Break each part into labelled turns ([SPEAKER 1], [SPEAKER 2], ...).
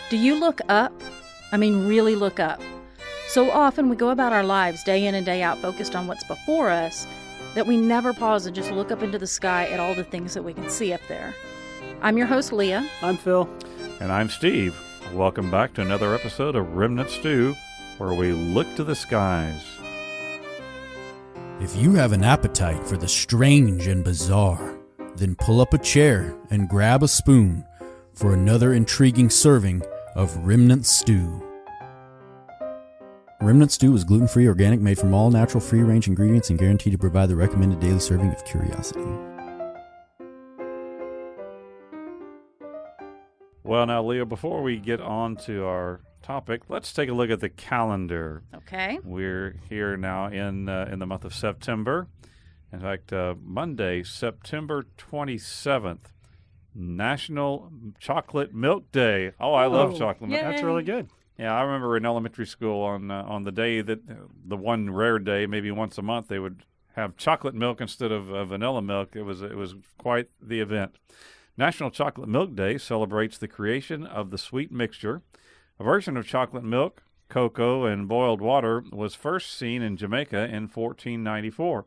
[SPEAKER 1] Do you look up? I mean, really look up. So often we go about our lives day in and day out focused on what's before us that we never pause and just look up into the sky at all the things that we can see up there. I'm your host, Leah.
[SPEAKER 2] I'm Phil.
[SPEAKER 3] And I'm Steve. Welcome back to another episode of Remnant Stew, where we look to the skies.
[SPEAKER 4] If you have an appetite for the strange and bizarre, then pull up a chair and grab a spoon for another intriguing serving of Remnant Stew. Remnant Stew is gluten-free, organic, made from all natural, free-range ingredients, and guaranteed to provide the recommended daily serving of curiosity.
[SPEAKER 3] Well, now, Leah, before we get on to our topic, let's take a look at the calendar.
[SPEAKER 1] Okay.
[SPEAKER 3] We're here now in the month of September. In fact, Monday, September 27th, National Chocolate Milk Day. Oh, I love chocolate milk.
[SPEAKER 1] Yay.
[SPEAKER 2] That's really good.
[SPEAKER 3] Yeah, I remember in elementary school on the day that the one rare day, maybe once a month, they would have chocolate milk instead of vanilla milk. It was quite the event. National Chocolate Milk Day celebrates the creation of the sweet mixture. A version of chocolate milk, cocoa, and boiled water was first seen in Jamaica in 1494.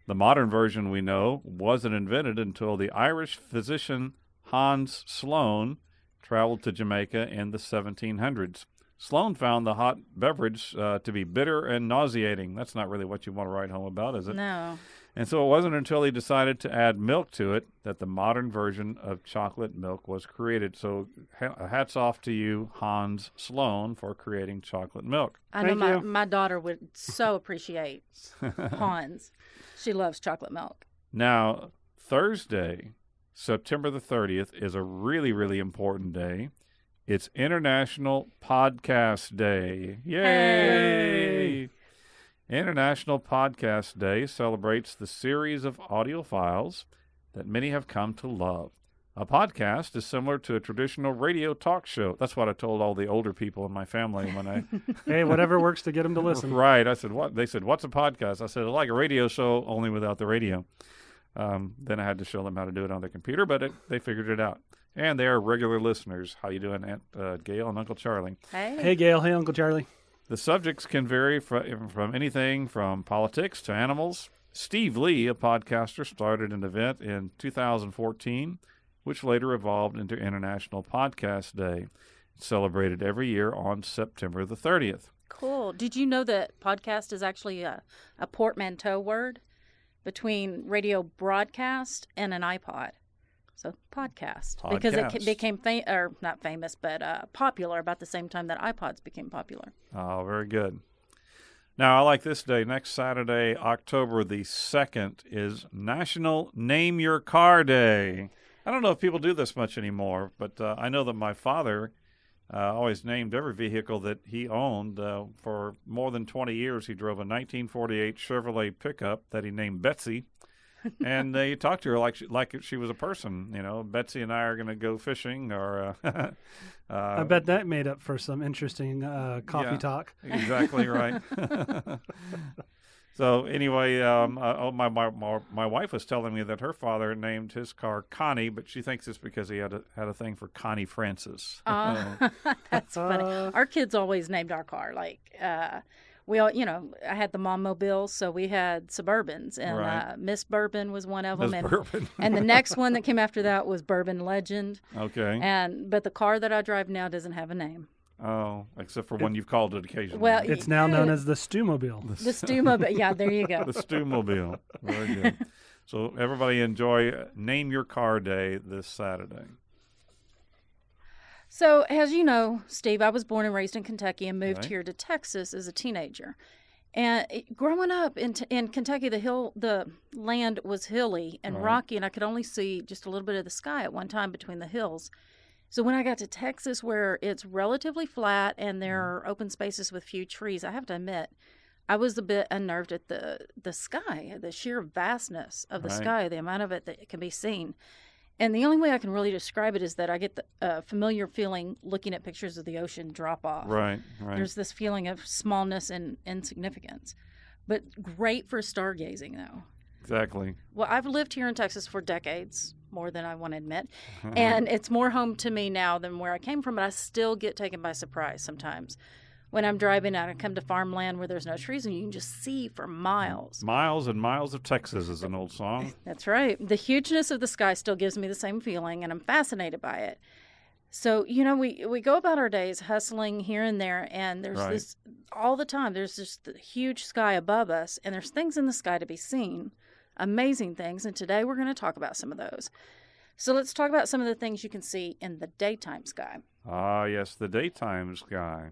[SPEAKER 3] The modern version, we know, wasn't invented until the Irish physician Hans Sloane traveled to Jamaica in the 1700s. Sloane found the hot beverage to be bitter and nauseating. That's not really what you want to write home about, is it?
[SPEAKER 1] No.
[SPEAKER 3] And so it wasn't until he decided to add milk to it that the modern version of chocolate milk was created. So hats off to you, Hans Sloane, for creating chocolate milk.
[SPEAKER 1] I know
[SPEAKER 2] Thank you.
[SPEAKER 1] my daughter would so appreciate Hans. She loves chocolate milk.
[SPEAKER 3] Now, Thursday, September the 30th, is a really, really important day. It's International Podcast Day. Yay! International Podcast Day celebrates the series of audio files that many have come to love. A podcast is similar to a traditional radio talk show. That's what I told all the older people in my family when I...
[SPEAKER 2] Hey, whatever works to get them to listen.
[SPEAKER 3] Right. I said, what? They said, what's a podcast? I said, it's like a radio show, only without the radio. Then I had to show them how to do it on their computer, but they figured it out. And they are regular listeners. How you doing, Aunt Gail and Uncle Charlie?
[SPEAKER 1] Hey.
[SPEAKER 2] Hey, Gail. Hey, Uncle Charlie.
[SPEAKER 3] The subjects can vary from anything from politics to animals. Steve Lee, a podcaster, started an event in 2014, which later evolved into International Podcast Day. It's celebrated every year on September the 30th.
[SPEAKER 1] Cool. Did you know that podcast is actually a portmanteau word between radio broadcast and an iPod? So podcast. Because it became not famous, but popular about the same time that iPods became popular.
[SPEAKER 3] Oh, very good. Now, I like this day. Next Saturday, October the 2nd, is National Name Your Car Day. I don't know if people do this much anymore, but I know that my father always named every vehicle that he owned. For more than 20 years, he drove a 1948 Chevrolet pickup that he named Betsy. And he talked to her like she was a person. You know, Betsy and I are going to go fishing, or
[SPEAKER 2] I bet that made up for some interesting coffee talk.
[SPEAKER 3] Exactly right. So anyway, my wife was telling me that her father named his car Connie, but she thinks it's because he had a thing for Connie Francis.
[SPEAKER 1] That's funny. Our kids always named our car we all, I had the mom mobiles, so we had Suburbans, and
[SPEAKER 3] Right.
[SPEAKER 1] Miss Bourbon was one of them,
[SPEAKER 3] Miss Bourbon.
[SPEAKER 1] and the next one that came after that was Bourbon Legend.
[SPEAKER 3] Okay.
[SPEAKER 1] But the car that I drive now doesn't have a name.
[SPEAKER 3] Oh, except for when you've called it occasionally.
[SPEAKER 1] Well,
[SPEAKER 2] It's now known as the Stewmobile.
[SPEAKER 1] The Stewmobile. Yeah, there you go.
[SPEAKER 3] The Stewmobile. Very good. So everybody enjoy Name Your Car Day this Saturday.
[SPEAKER 1] So, as you know, Steve, I was born and raised in Kentucky and moved
[SPEAKER 3] Right.
[SPEAKER 1] here to Texas as a teenager. And growing up in Kentucky, the land was hilly and
[SPEAKER 3] Right.
[SPEAKER 1] rocky, and I could only see just a little bit of the sky at one time between the hills. So when I got to Texas, where it's relatively flat and there are open spaces with few trees, I have to admit, I was a bit unnerved at the sky, the sheer vastness of the
[SPEAKER 3] Right.
[SPEAKER 1] sky, the amount of it that can be seen. And the only way I can really describe it is that I get the familiar feeling looking at pictures of the ocean drop off.
[SPEAKER 3] Right.
[SPEAKER 1] There's this feeling of smallness and insignificance. But great for stargazing, though.
[SPEAKER 3] Exactly.
[SPEAKER 1] Well, I've lived here in Texas for decades. more than I want to admit. And it's more home to me now than where I came from, but I still get taken by surprise sometimes. When I'm driving out, I come to farmland where there's no trees and you can just see for miles.
[SPEAKER 3] Miles and Miles of Texas is an old song.
[SPEAKER 1] That's right. The hugeness of the sky still gives me the same feeling, and I'm fascinated by it. So, we go about our days hustling here and there, and there's this all the time. There's just the huge sky above us, and there's things in the sky to be seen, amazing things. And today we're going to talk about some of those. So let's talk about some of the things you can see in the daytime sky.
[SPEAKER 3] Ah, yes, the daytime sky.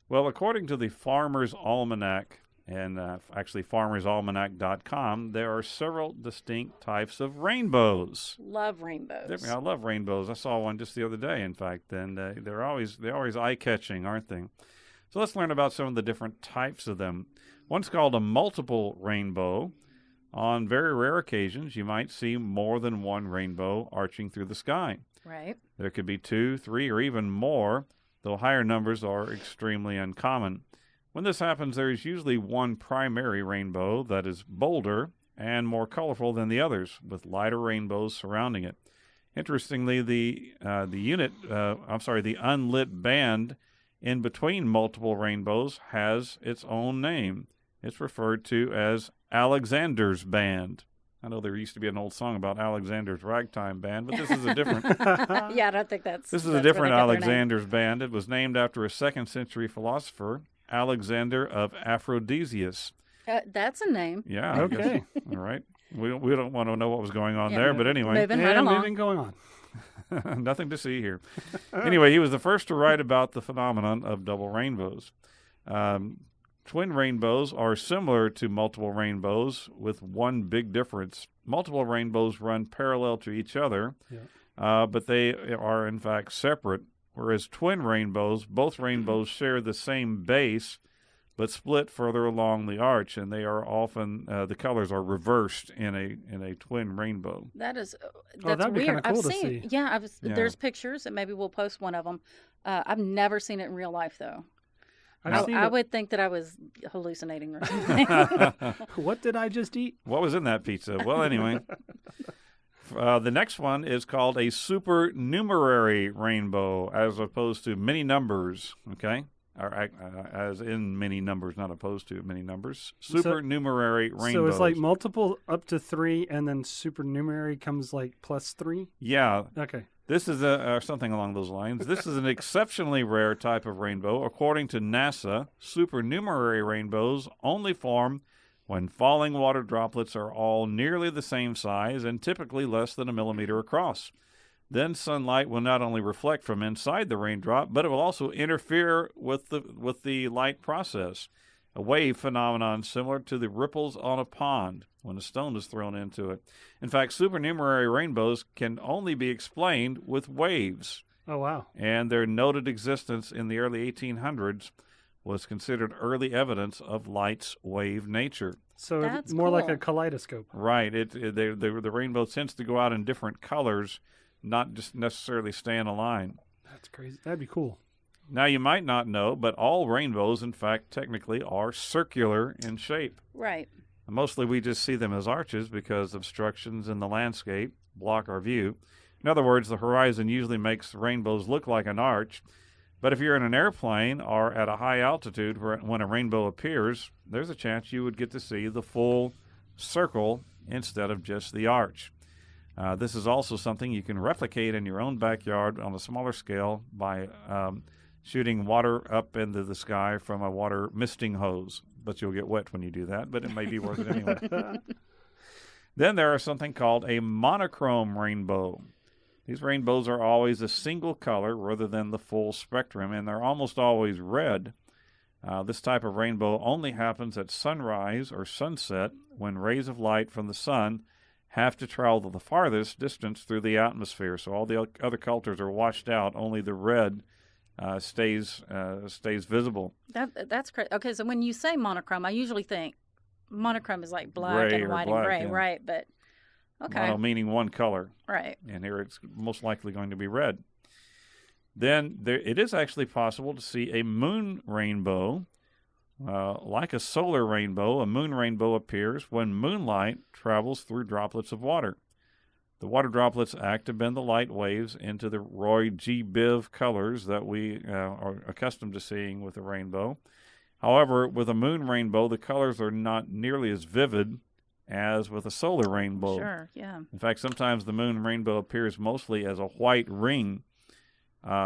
[SPEAKER 3] Well, according to the Farmer's Almanac, and actually farmersalmanac.com, there are several distinct types of rainbows.
[SPEAKER 1] Love rainbows.
[SPEAKER 3] I love rainbows. I saw one just the other day, in fact, and they're always eye-catching, aren't they? So let's learn about some of the different types of them. One's called a multiple rainbow. On very rare occasions, you might see more than one rainbow arching through the sky.
[SPEAKER 1] Right.
[SPEAKER 3] There could be 2, 3, or even more, though higher numbers are extremely uncommon. When this happens, there is usually one primary rainbow that is bolder and more colorful than the others, with lighter rainbows surrounding it. Interestingly, the unlit band in between multiple rainbows has its own name. It's referred to as Alexander's Band. I know there used to be an old song about Alexander's Ragtime Band, but this is a different...
[SPEAKER 1] Yeah, I don't think that's...
[SPEAKER 3] This is a different Alexander's Band. It was named after a 2nd century philosopher, Alexander of Aphrodisias.
[SPEAKER 1] That's a name.
[SPEAKER 3] Yeah.
[SPEAKER 2] Okay.
[SPEAKER 3] All right. We don't want to know what was going on there, but anyway.
[SPEAKER 1] Moving right along.
[SPEAKER 2] Moving going on.
[SPEAKER 3] Nothing to see here. Anyway, he was the first to write about the phenomenon of double rainbows. Twin rainbows are similar to multiple rainbows with one big difference. Multiple rainbows run parallel to each other, but they are in fact separate, whereas twin rainbows, both rainbows share the same base, but split further along the arch, and they are often, the colors are reversed in a twin rainbow.
[SPEAKER 1] That's
[SPEAKER 2] that'd be
[SPEAKER 1] weird.
[SPEAKER 2] cool
[SPEAKER 1] I've
[SPEAKER 2] to
[SPEAKER 1] seen,
[SPEAKER 2] see.
[SPEAKER 1] yeah, there's pictures, and maybe we'll post one of them. I've never seen it in real life, though. I would think that I was hallucinating or something.
[SPEAKER 2] What did I just eat?
[SPEAKER 3] What was in that pizza? Well, anyway. The next one is called a supernumerary rainbow, as opposed to many numbers, okay? As in many numbers, not opposed to many numbers. Supernumerary rainbows.
[SPEAKER 2] So it's like multiple up to 3, and then supernumerary comes like +3?
[SPEAKER 3] Yeah.
[SPEAKER 2] Okay.
[SPEAKER 3] This is something along those lines. This is an exceptionally rare type of rainbow. According to NASA, supernumerary rainbows only form when falling water droplets are all nearly the same size and typically less than 1 millimeter across. Then sunlight will not only reflect from inside the raindrop, but it will also interfere with the light process, a wave phenomenon similar to the ripples on a pond when a stone is thrown into it. In fact, supernumerary rainbows can only be explained with waves.
[SPEAKER 2] Oh, wow.
[SPEAKER 3] And their noted existence in the early 1800s was considered early evidence of light's wave nature.
[SPEAKER 2] So
[SPEAKER 1] That's
[SPEAKER 2] more
[SPEAKER 1] cool.
[SPEAKER 2] like a kaleidoscope.
[SPEAKER 3] Right. The rainbow tends to go out in different colors, not just necessarily stay in a line.
[SPEAKER 2] That's crazy. That'd be cool.
[SPEAKER 3] Now, you might not know, but all rainbows, in fact, technically are circular in shape.
[SPEAKER 1] Right.
[SPEAKER 3] Mostly we just see them as arches because obstructions in the landscape block our view. In other words, the horizon usually makes rainbows look like an arch. But if you're in an airplane or at a high altitude when a rainbow appears, there's a chance you would get to see the full circle instead of just the arch. This is also something you can replicate in your own backyard on a smaller scale by shooting water up into the sky from a water misting hose. But you'll get wet when you do that, but it may be worth it anyway. Then there is something called a monochrome rainbow. These rainbows are always a single color rather than the full spectrum, and they're almost always red. This type of rainbow only happens at sunrise or sunset when rays of light from the sun have to travel the farthest distance through the atmosphere. So all the other colors are washed out, only the red stays visible.
[SPEAKER 1] That's crazy. Okay, so when you say monochrome, I usually think monochrome is like black
[SPEAKER 3] Gray
[SPEAKER 1] and white
[SPEAKER 3] black,
[SPEAKER 1] and gray,
[SPEAKER 3] yeah.
[SPEAKER 1] right? But okay,
[SPEAKER 3] Mono meaning one color,
[SPEAKER 1] right.
[SPEAKER 3] and here it's most likely going to be red. Then it is actually possible to see a moon rainbow. Like a solar rainbow, a moon rainbow appears when moonlight travels through droplets of water. The water droplets act to bend the light waves into the Roy G. Biv colors that we are accustomed to seeing with the rainbow. However, with a moon rainbow, the colors are not nearly as vivid as with a solar rainbow.
[SPEAKER 1] Sure, yeah.
[SPEAKER 3] In fact, sometimes the moon rainbow appears mostly as a white ring.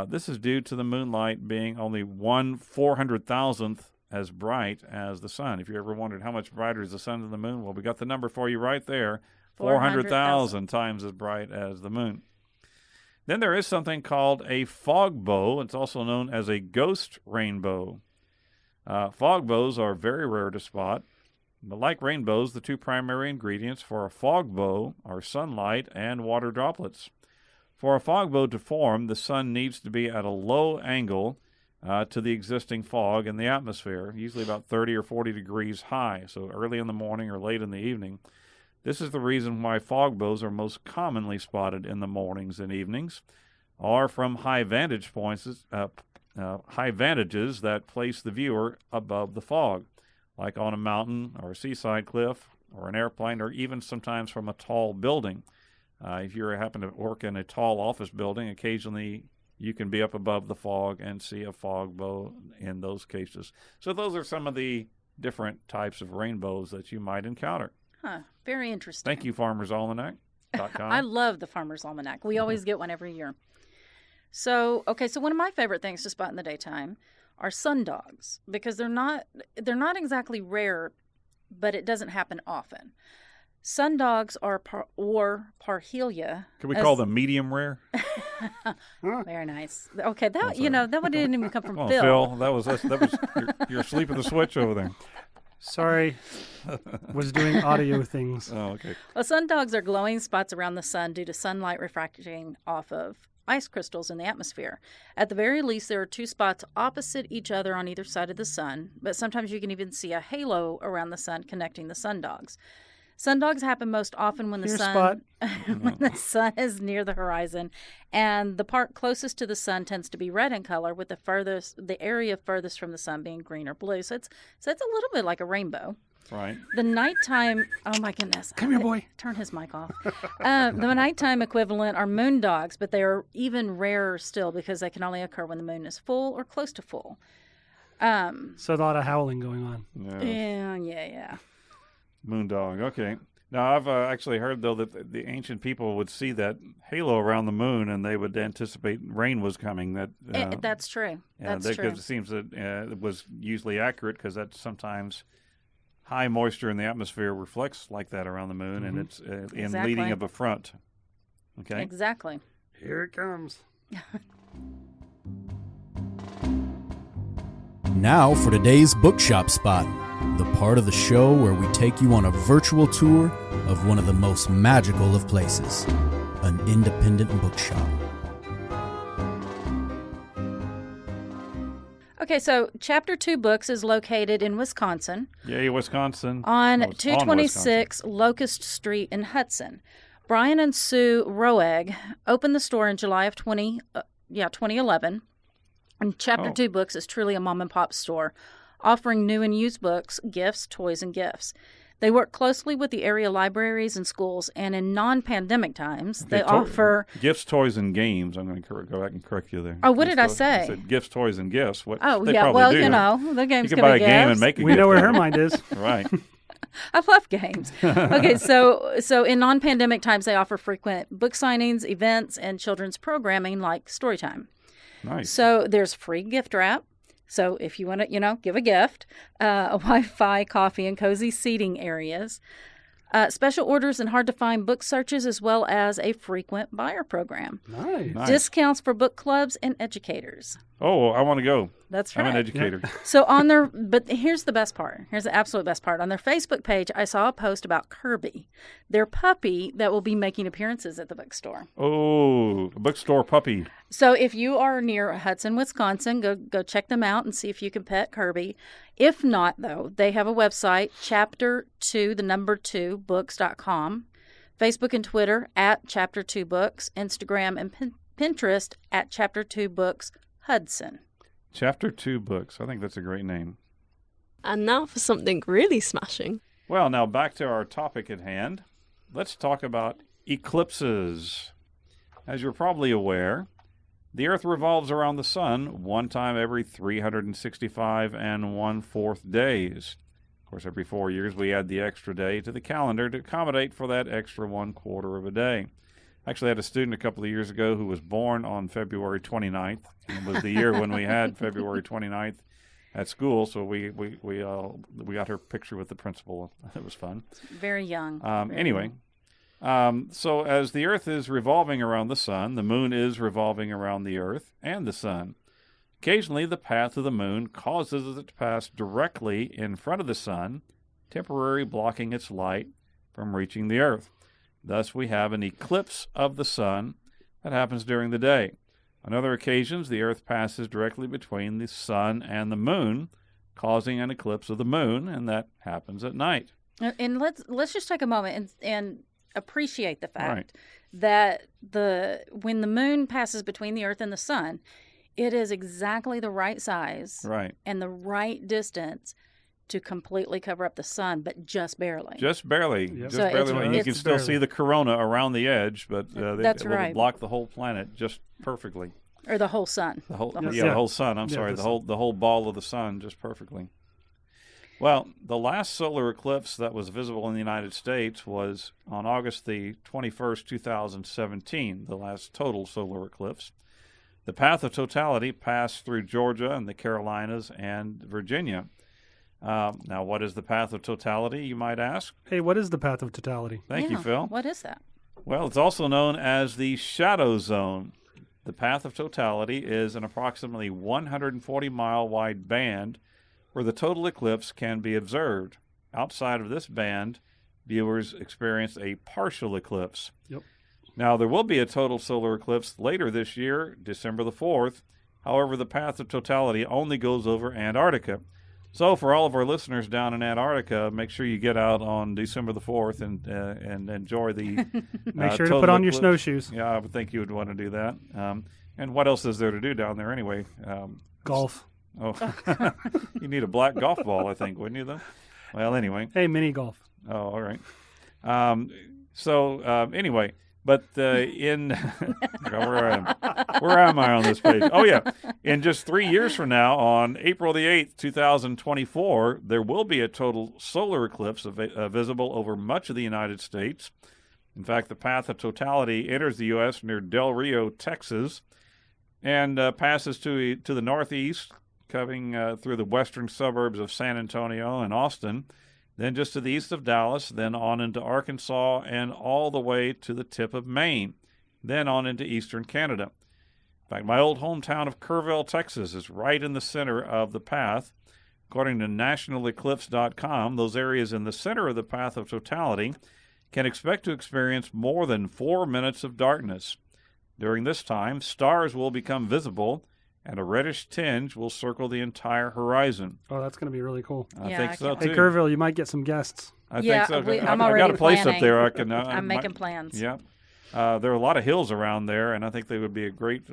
[SPEAKER 3] This is due to the moonlight being only 1/400,000th as bright as the sun. If you ever wondered how much brighter is the sun than the moon, well, we got the number for you right there. 400,000 times as bright as the moon. Then there is something called a fog bow. It's also known as a ghost rainbow. Fog bows are very rare to spot. But like rainbows, the two primary ingredients for a fog bow are sunlight and water droplets. For a fog bow to form, the sun needs to be at a low angle to the existing fog in the atmosphere, usually about 30 or 40 degrees high, so early in the morning or late in the evening. This is the reason why fog bows are most commonly spotted in the mornings and evenings, or from high vantage points, high vantages that place the viewer above the fog, like on a mountain or a seaside cliff or an airplane, or even sometimes from a tall building. If you happen to work in a tall office building, occasionally you can be up above the fog and see a fog bow in those cases. So those are some of the different types of rainbows that you might encounter.
[SPEAKER 1] Huh, very interesting.
[SPEAKER 3] Thank you, farmersalmanac.com.
[SPEAKER 1] I love the Farmer's Almanac. We always get one every year. So one of my favorite things to spot in the daytime are sundogs, because they're not exactly rare, but it doesn't happen often. Sundogs are parhelia.
[SPEAKER 3] Can we call them medium rare?
[SPEAKER 1] Very nice. Okay, that one didn't even come from
[SPEAKER 3] Well,
[SPEAKER 1] Phil.
[SPEAKER 3] Phil, that was you're asleep at the switch over there.
[SPEAKER 2] Sorry, was doing audio things.
[SPEAKER 3] Oh, okay.
[SPEAKER 1] Well, sundogs are glowing spots around the sun due to sunlight refracting off of ice crystals in the atmosphere. At the very least, there are two spots opposite each other on either side of the sun, but sometimes you can even see a halo around the sun connecting the sundogs. Sundogs happen most often when the sun is near the horizon, and the part closest to the sun tends to be red in color, with the area furthest from the sun being green or blue. So it's a little bit like a rainbow.
[SPEAKER 3] Right.
[SPEAKER 1] The nighttime, oh my goodness.
[SPEAKER 2] Come here, boy.
[SPEAKER 1] Turn his mic off. The nighttime equivalent are moon dogs, but they are even rarer still because they can only occur when the moon is full or close to full.
[SPEAKER 2] So a lot of howling going on.
[SPEAKER 1] Yeah.
[SPEAKER 3] Moondog. Okay. Now, I've actually heard, though, that the ancient people would see that halo around the moon, and they would anticipate rain was coming.
[SPEAKER 1] That's true. That's true.
[SPEAKER 3] Because it seems that it was usually accurate, because that's sometimes high moisture in the atmosphere reflects like that around the moon, and it's in leading of a front. Okay?
[SPEAKER 1] Exactly.
[SPEAKER 2] Here it comes.
[SPEAKER 4] Now for today's bookshop spot, the part of the show where we take you on a virtual tour of one of the most magical of places, an independent bookshop.
[SPEAKER 1] Okay, so Chapter 2 Books is located in Wisconsin.
[SPEAKER 3] Yay, Wisconsin.
[SPEAKER 1] On 226 Locust Street in Hudson. Brian and Sue Roeg opened the store in July of 2011. And Chapter 2 Books is truly a mom-and-pop store, offering new and used books, gifts, toys, and gifts. They work closely with the area libraries and schools, and in non-pandemic times, they offer...
[SPEAKER 3] Gifts, toys, and games. I'm going to go back and correct you there.
[SPEAKER 1] Oh, what did I say?
[SPEAKER 3] I said gifts, toys, and gifts.
[SPEAKER 1] The game's going to be gifts.
[SPEAKER 3] You can buy a game and make a gift.
[SPEAKER 2] We know where her mind is.
[SPEAKER 3] Right.
[SPEAKER 1] I love games. Okay, so in non-pandemic times, they offer frequent book signings, events, and children's programming like Storytime.
[SPEAKER 3] Nice.
[SPEAKER 1] So there's free gift wrap. So if you want to, give a gift, a Wi-Fi, coffee, and cozy seating areas, special orders and hard-to-find book searches, as well as a frequent buyer program.
[SPEAKER 2] Nice.
[SPEAKER 1] Discounts for book clubs and educators.
[SPEAKER 3] Oh, I want to go.
[SPEAKER 1] That's right.
[SPEAKER 3] I'm an educator.
[SPEAKER 2] Yep.
[SPEAKER 1] So but here's the best part. Here's the absolute best part. On their Facebook page, I saw a post about Kirby, their puppy that will be making appearances at the bookstore.
[SPEAKER 3] Oh, a bookstore puppy.
[SPEAKER 1] So if you are near Hudson, Wisconsin, go check them out and see if you can pet Kirby. If not, though, they have a website, chapter2books.com, Facebook and Twitter at Chapter2Books, Instagram and Pinterest at Chapter2Books Hudson.
[SPEAKER 3] Chapter 2 Books. I think that's a great name.
[SPEAKER 5] And now for something really smashing.
[SPEAKER 3] Well, now back to our topic at hand. Let's talk about eclipses. As you're probably aware, the Earth revolves around the Sun one time every 365 1/4 days. Of course, every 4 years we add the extra day to the calendar to accommodate for that extra 1/4 of a day. I actually had a student a couple of years ago who was born on February 29th. It was the year when we had February 29th at school, so we got her picture with the principal. It was fun.
[SPEAKER 1] Very young.
[SPEAKER 3] Anyway. So as the Earth is revolving around the Sun, the Moon is revolving around the Earth and the Sun. Occasionally, the path of the Moon causes it to pass directly in front of the Sun, temporarily blocking its light from reaching the Earth. Thus, we have an eclipse of the Sun that happens during the day. On other occasions, the Earth passes directly between the Sun and the Moon, causing an eclipse of the Moon, and that happens at night.
[SPEAKER 1] And let's just take a moment and appreciate the fact that when the Moon passes between the Earth and the Sun, it is exactly the right size and the right distance to completely cover up the Sun, but just barely.
[SPEAKER 3] Just barely.
[SPEAKER 2] Yep.
[SPEAKER 3] Just
[SPEAKER 1] So
[SPEAKER 3] barely. You can still see the corona around the edge, but
[SPEAKER 1] That's
[SPEAKER 3] it will block the whole planet just perfectly.
[SPEAKER 1] Or the whole Sun.
[SPEAKER 3] The whole Sun. I'm sorry, the whole ball of the Sun just perfectly. Well, the last solar eclipse that was visible in the United States was on August the 21st, 2017, the last total solar eclipse. The path of totality passed through Georgia and the Carolinas and Virginia. Now, what is the path of totality, you might ask?
[SPEAKER 2] Hey, what is the path of totality?
[SPEAKER 3] Thank you, Phil.
[SPEAKER 1] What is that?
[SPEAKER 3] Well, it's also known as the shadow zone. The path of totality is an approximately 140-mile wide band where the total eclipse can be observed. Outside of this band, viewers experience a partial eclipse.
[SPEAKER 2] Yep.
[SPEAKER 3] Now, there will be a total solar eclipse later this year, December the 4th. However, the path of totality only goes over Antarctica. So for all of our listeners down in Antarctica, make sure you get out on December the 4th and enjoy the
[SPEAKER 2] Make sure to put on your snowshoes.
[SPEAKER 3] Yeah, I would think you would want to do that. And what else is there to do down there anyway?
[SPEAKER 2] Golf.
[SPEAKER 3] Oh, you need a black golf ball, I think, wouldn't you, though? Well, anyway.
[SPEAKER 2] Hey, mini golf.
[SPEAKER 3] Oh, all right. Anyway, but where am I on this page? Oh, yeah. In just 3 years from now, on April the 8th, 2024, there will be a total solar eclipse visible over much of the United States. In fact, the path of totality enters the U.S. near Del Rio, Texas, and passes to the northeast, coming through the western suburbs of San Antonio and Austin, then just to the east of Dallas, then on into Arkansas, and all the way to the tip of Maine, then on into eastern Canada. In fact, my old hometown of Kerrville, Texas, is right in the center of the path. According to nationaleclipse.com, those areas in the center of the path of totality can expect to experience more than 4 minutes of darkness. During this time, stars will become visible, and a reddish tinge will circle the entire horizon.
[SPEAKER 2] Oh, that's going to be really cool.
[SPEAKER 3] I think so, too.
[SPEAKER 2] Hey, Kerrville, you might get some guests.
[SPEAKER 3] I think so.
[SPEAKER 1] I'm
[SPEAKER 3] I
[SPEAKER 1] already
[SPEAKER 3] got a place
[SPEAKER 1] planning.
[SPEAKER 3] up there.
[SPEAKER 1] I'm making plans.
[SPEAKER 3] Yeah. There are a lot of hills around there, and I think they would be a great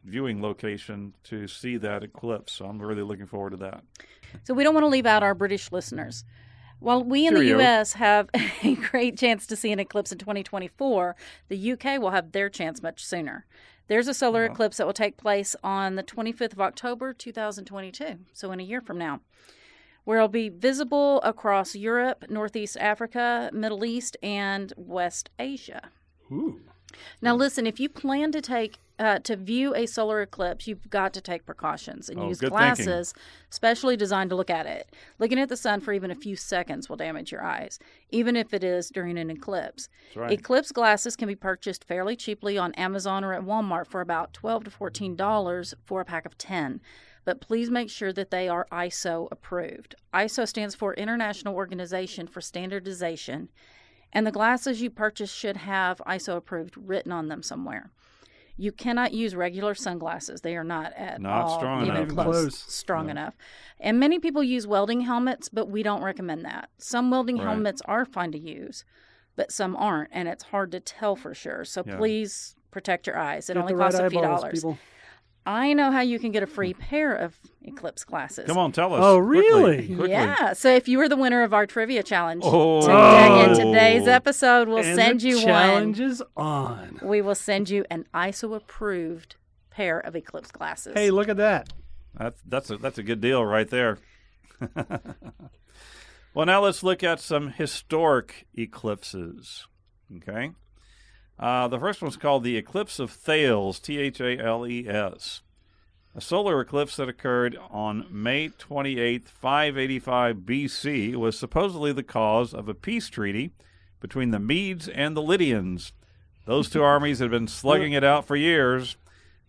[SPEAKER 3] viewing location to see that eclipse. So I'm really looking forward to that.
[SPEAKER 1] So we don't want to leave out our British listeners. While we in the U.S. have a great chance to see an eclipse in 2024, the U.K. will have their chance much sooner. There's a solar eclipse that will take place on the 25th of October, 2022, so in a year from now, where it'll be visible across Europe, Northeast Africa, Middle East, and West Asia.
[SPEAKER 2] Ooh.
[SPEAKER 1] Now, listen, if you plan to view a solar eclipse, you've got to take precautions and use glasses specially designed to look at it. Looking at the sun for even a few seconds will damage your eyes, even if it is during an eclipse.
[SPEAKER 3] That's right.
[SPEAKER 1] Eclipse glasses can be purchased fairly cheaply on Amazon or at Walmart for about $12 to $14 for a pack of 10. But please make sure that they are ISO approved. ISO stands for International Organization for Standardization, and the glasses you purchase should have ISO approved written on them somewhere. You cannot use regular sunglasses. They are not at all strong enough. And many people use welding helmets, but we don't recommend that. Some welding helmets are fine to use, but some aren't, and it's hard to tell for sure. So please protect your eyes. It only costs a few dollars. I know how you can get a free pair of eclipse glasses.
[SPEAKER 3] Come on, tell us.
[SPEAKER 2] Oh, really?
[SPEAKER 3] Quickly.
[SPEAKER 1] Yeah. So if you were the winner of our trivia challenge
[SPEAKER 3] in
[SPEAKER 1] today's episode, we'll send you
[SPEAKER 2] challenge is on.
[SPEAKER 1] We will send you an ISO-approved pair of eclipse glasses.
[SPEAKER 2] Hey, look at that.
[SPEAKER 3] That's a good deal right there. Well, now let's look at some historic eclipses. Okay. The first one's called the Eclipse of Thales, Thales. A solar eclipse that occurred on May 28, 585 BC was supposedly the cause of a peace treaty between the Medes and the Lydians. Those two armies had been slugging it out for years.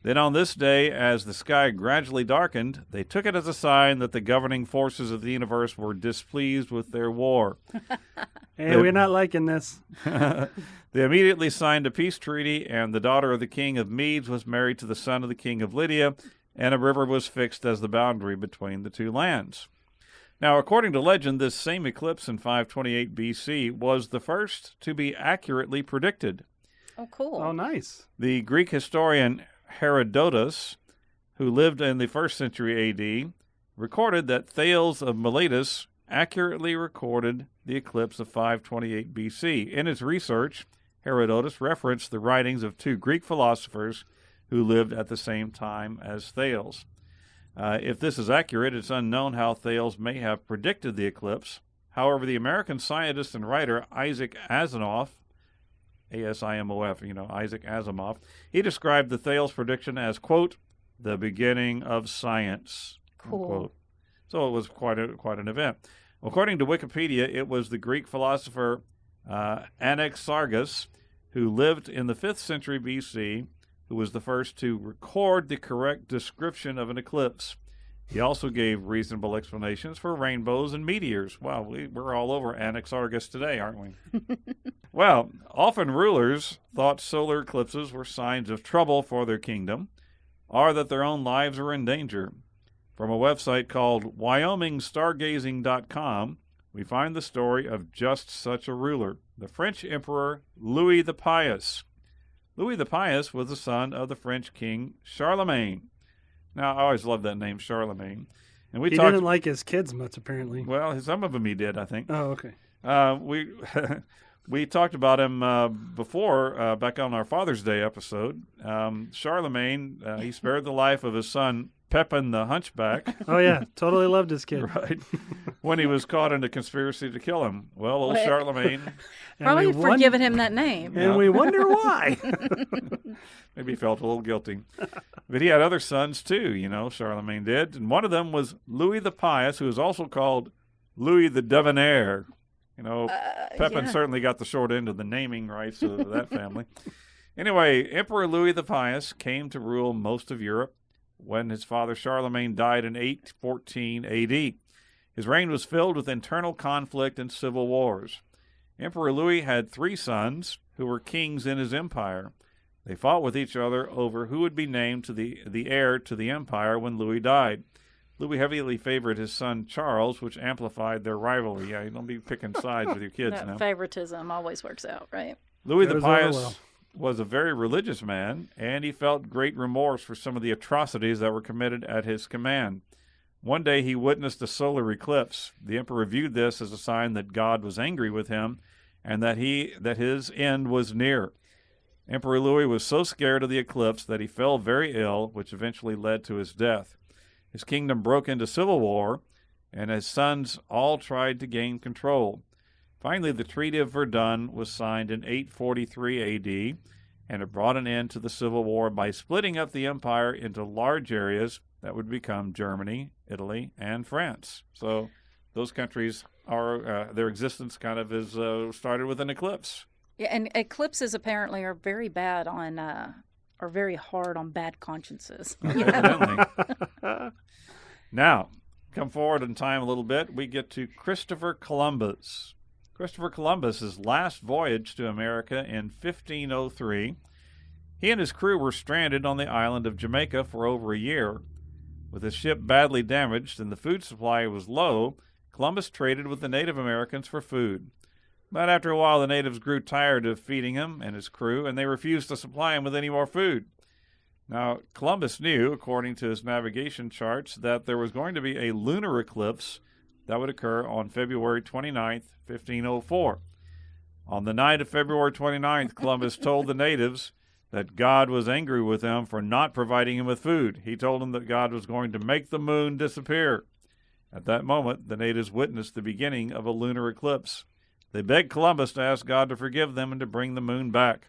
[SPEAKER 3] Then on this day, as the sky gradually darkened, they took it as a sign that the governing forces of the universe were displeased with their war.
[SPEAKER 2] Hey, we're not liking this.
[SPEAKER 3] They immediately signed a peace treaty, and the daughter of the king of Medes was married to the son of the king of Lydia, and a river was fixed as the boundary between the two lands. Now, according to legend, this same eclipse in 528 BC was the first to be accurately predicted.
[SPEAKER 1] Oh, cool.
[SPEAKER 2] Oh, nice.
[SPEAKER 3] The Greek historian Herodotus, who lived in the 1st century AD, recorded that Thales of Miletus accurately recorded the eclipse of 528 BC. In his research, Herodotus referenced the writings of two Greek philosophers who lived at the same time as Thales. If this is accurate, it's unknown how Thales may have predicted the eclipse. However, the American scientist and writer Isaac Asimov, A-S-I-M-O-F, Isaac Asimov, he described the Thales prediction as, quote, the beginning of science,
[SPEAKER 1] cool.
[SPEAKER 3] Unquote. So it was quite an event. According to Wikipedia, it was the Greek philosopher Anaxagoras, who lived in the 5th century BC, who was the first to record the correct description of an eclipse. He also gave reasonable explanations for rainbows and meteors. Wow, we're all over Anaxagoras today, aren't we? Well, often rulers thought solar eclipses were signs of trouble for their kingdom, or that their own lives were in danger. From a website called WyomingStargazing.com, we find the story of just such a ruler, the French Emperor Louis the Pious. Louis the Pious was the son of the French king Charlemagne. Now, I always loved that name, Charlemagne. And
[SPEAKER 2] he didn't like his kids much, apparently.
[SPEAKER 3] Well, some of them he did, I think.
[SPEAKER 2] Oh, okay.
[SPEAKER 3] We talked about him before, back on our Father's Day episode. Charlemagne, he spared the life of his son, Pepin the Hunchback.
[SPEAKER 2] Oh, yeah. Totally loved his kid.
[SPEAKER 3] Right. When he was caught in a conspiracy to kill him. Well, old Charlemagne.
[SPEAKER 1] Probably forgiven him that name.
[SPEAKER 2] And we wonder why.
[SPEAKER 3] Maybe he felt a little guilty. But he had other sons, too, Charlemagne did. And one of them was Louis the Pious, who was also called Louis the Debonair. Pepin certainly got the short end of the naming rights of that family. Anyway, Emperor Louis the Pious came to rule most of Europe when his father Charlemagne died in 814 AD. His reign was filled with internal conflict and civil wars. Emperor Louis had 3 sons who were kings in his empire. They fought with each other over who would be named to the heir to the empire when Louis died. Louis heavily favored his son Charles, which amplified their rivalry. Yeah, you don't be picking sides with your kids now.
[SPEAKER 1] Favoritism always works out, right?
[SPEAKER 3] Louis the Pious was a very religious man, and he felt great remorse for some of the atrocities that were committed at his command. One day he witnessed a solar eclipse. The emperor viewed this as a sign that God was angry with him and that his end was near. Emperor Louis was so scared of the eclipse that he fell very ill, which eventually led to his death. His kingdom broke into civil war, and his sons all tried to gain control. Finally, the Treaty of Verdun was signed in 843 AD, and it brought an end to the civil war by splitting up the empire into large areas that would become Germany, Italy, and France. So those countries their existence kind of is started with an eclipse.
[SPEAKER 1] Yeah, and eclipses apparently are very bad on, are very hard on bad consciences.
[SPEAKER 3] Evidently. Now, come forward in time a little bit. We get to Christopher Columbus. Christopher Columbus's last voyage to America in 1503. He and his crew were stranded on the island of Jamaica for over a year. With his ship badly damaged and the food supply was low, Columbus traded with the Native Americans for food. But after a while, the natives grew tired of feeding him and his crew, and they refused to supply him with any more food. Now, Columbus knew, according to his navigation charts, that there was going to be a lunar eclipse that would occur on February 29th, 1504. On the night of February 29th, Columbus told the natives that God was angry with them for not providing him with food. He told them that God was going to make the moon disappear. At that moment, the natives witnessed the beginning of a lunar eclipse. They begged Columbus to ask God to forgive them and to bring the moon back.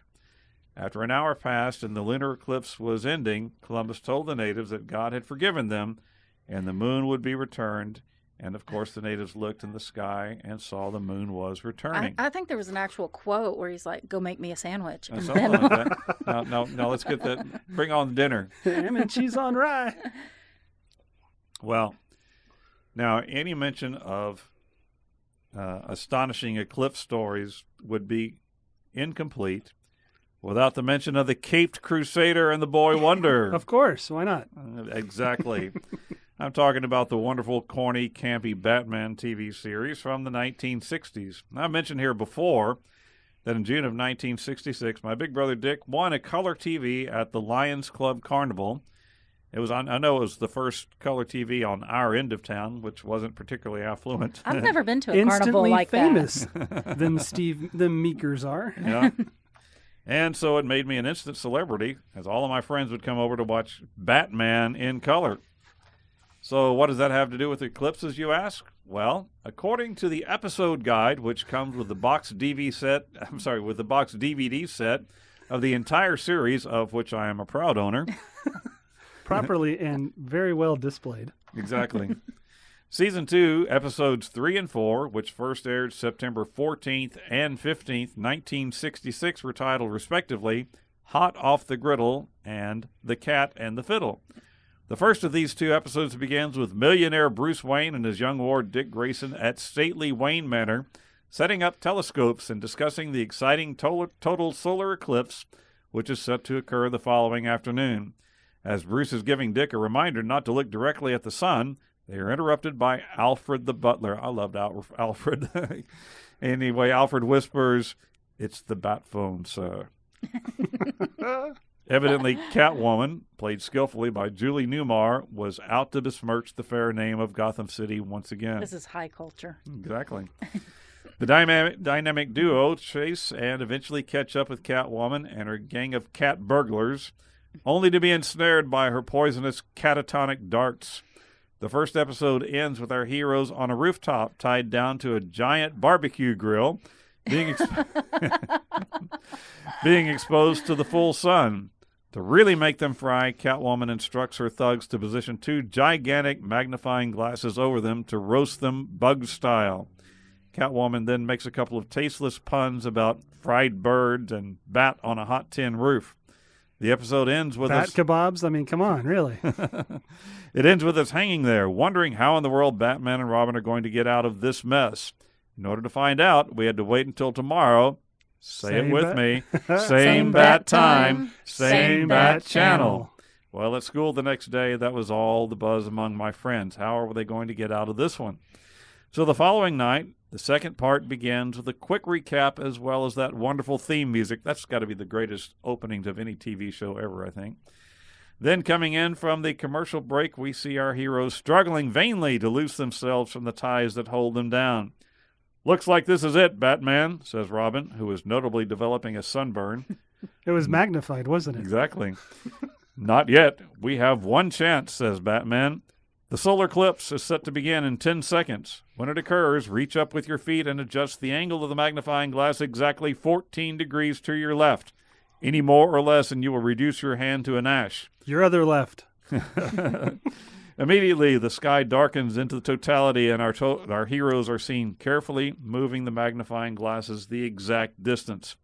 [SPEAKER 3] After an hour passed and the lunar eclipse was ending, Columbus told the natives that God had forgiven them and the moon would be returned. And, of course, the natives looked in the sky and saw the moon was returning.
[SPEAKER 1] I think there was an actual quote where he's like, go make me a sandwich.
[SPEAKER 3] Something like that. No, let's get that. Bring on dinner.
[SPEAKER 2] Ham and cheese on rye.
[SPEAKER 3] Well, now, any mention of astonishing eclipse stories would be incomplete without the mention of the Caped Crusader and the Boy Wonder.
[SPEAKER 2] Of course. Why not?
[SPEAKER 3] Exactly. I'm talking about the wonderful, corny, campy Batman TV series from the 1960s. I mentioned here before that in June of 1966, my big brother Dick won a color TV at the Lions Club Carnival. It was I know it was the first color TV on our end of town, which wasn't particularly affluent.
[SPEAKER 1] I've never been to a carnival like
[SPEAKER 2] famous
[SPEAKER 1] that.
[SPEAKER 2] them Meekers are.
[SPEAKER 3] Yeah. And so it made me an instant celebrity, as all of my friends would come over to watch Batman in color. So what does that have to do with eclipses, you ask? Well, according to the episode guide, which comes with the box DVD set of the entire series, of which I am a proud owner.
[SPEAKER 2] Properly and very well displayed.
[SPEAKER 3] Exactly. Season 2, episodes 3 and 4, which first aired September 14th and 15th, 1966, were titled, respectively, Hot Off the Griddle and The Cat and the Fiddle. The first of these 2 episodes begins with millionaire Bruce Wayne and his young ward Dick Grayson at stately Wayne Manor, setting up telescopes and discussing the exciting total solar eclipse, which is set to occur the following afternoon. As Bruce is giving Dick a reminder not to look directly at the sun, they are interrupted by Alfred the butler. I loved Alfred. Anyway, Alfred whispers, "It's the bat phone, sir." Evidently, Catwoman, played skillfully by Julie Newmar, was out to besmirch the fair name of Gotham City once again.
[SPEAKER 1] This is high culture.
[SPEAKER 3] Exactly. The dynamic duo chase and eventually catch up with Catwoman and her gang of cat burglars, only to be ensnared by her poisonous catatonic darts. The first episode ends with our heroes on a rooftop tied down to a giant barbecue grill, being exposed to the full sun. To really make them fry, Catwoman instructs her thugs to position 2 gigantic magnifying glasses over them to roast them bug style. Catwoman then makes a couple of tasteless puns about fried birds and bat on a hot tin roof. The episode ends with
[SPEAKER 2] bat kebabs? I mean, come on, really.
[SPEAKER 3] It ends with us hanging there, wondering how in the world Batman and Robin are going to get out of this mess. In order to find out, we had to wait until tomorrow. Say it with me. Same bat time, same bat channel. Well, at school the next day, that was all the buzz among my friends. How are they going to get out of this one? So the following night, the second part begins with a quick recap as well as that wonderful theme music. That's got to be the greatest openings of any TV show ever, I think. Then coming in from the commercial break, we see our heroes struggling vainly to loose themselves from the ties that hold them down. "Looks like this is it, Batman," says Robin, who is notably developing a sunburn.
[SPEAKER 2] It was magnified, wasn't it?
[SPEAKER 3] Exactly. "Not yet. We have one chance," says Batman. "The solar eclipse is set to begin in 10 seconds. When it occurs, reach up with your feet and adjust the angle of the magnifying glass exactly 14 degrees to your left. Any more or less, and you will reduce your hand to an ash."
[SPEAKER 2] Your other left.
[SPEAKER 3] Immediately, the sky darkens into the totality, and our heroes are seen carefully moving the magnifying glasses the exact distance.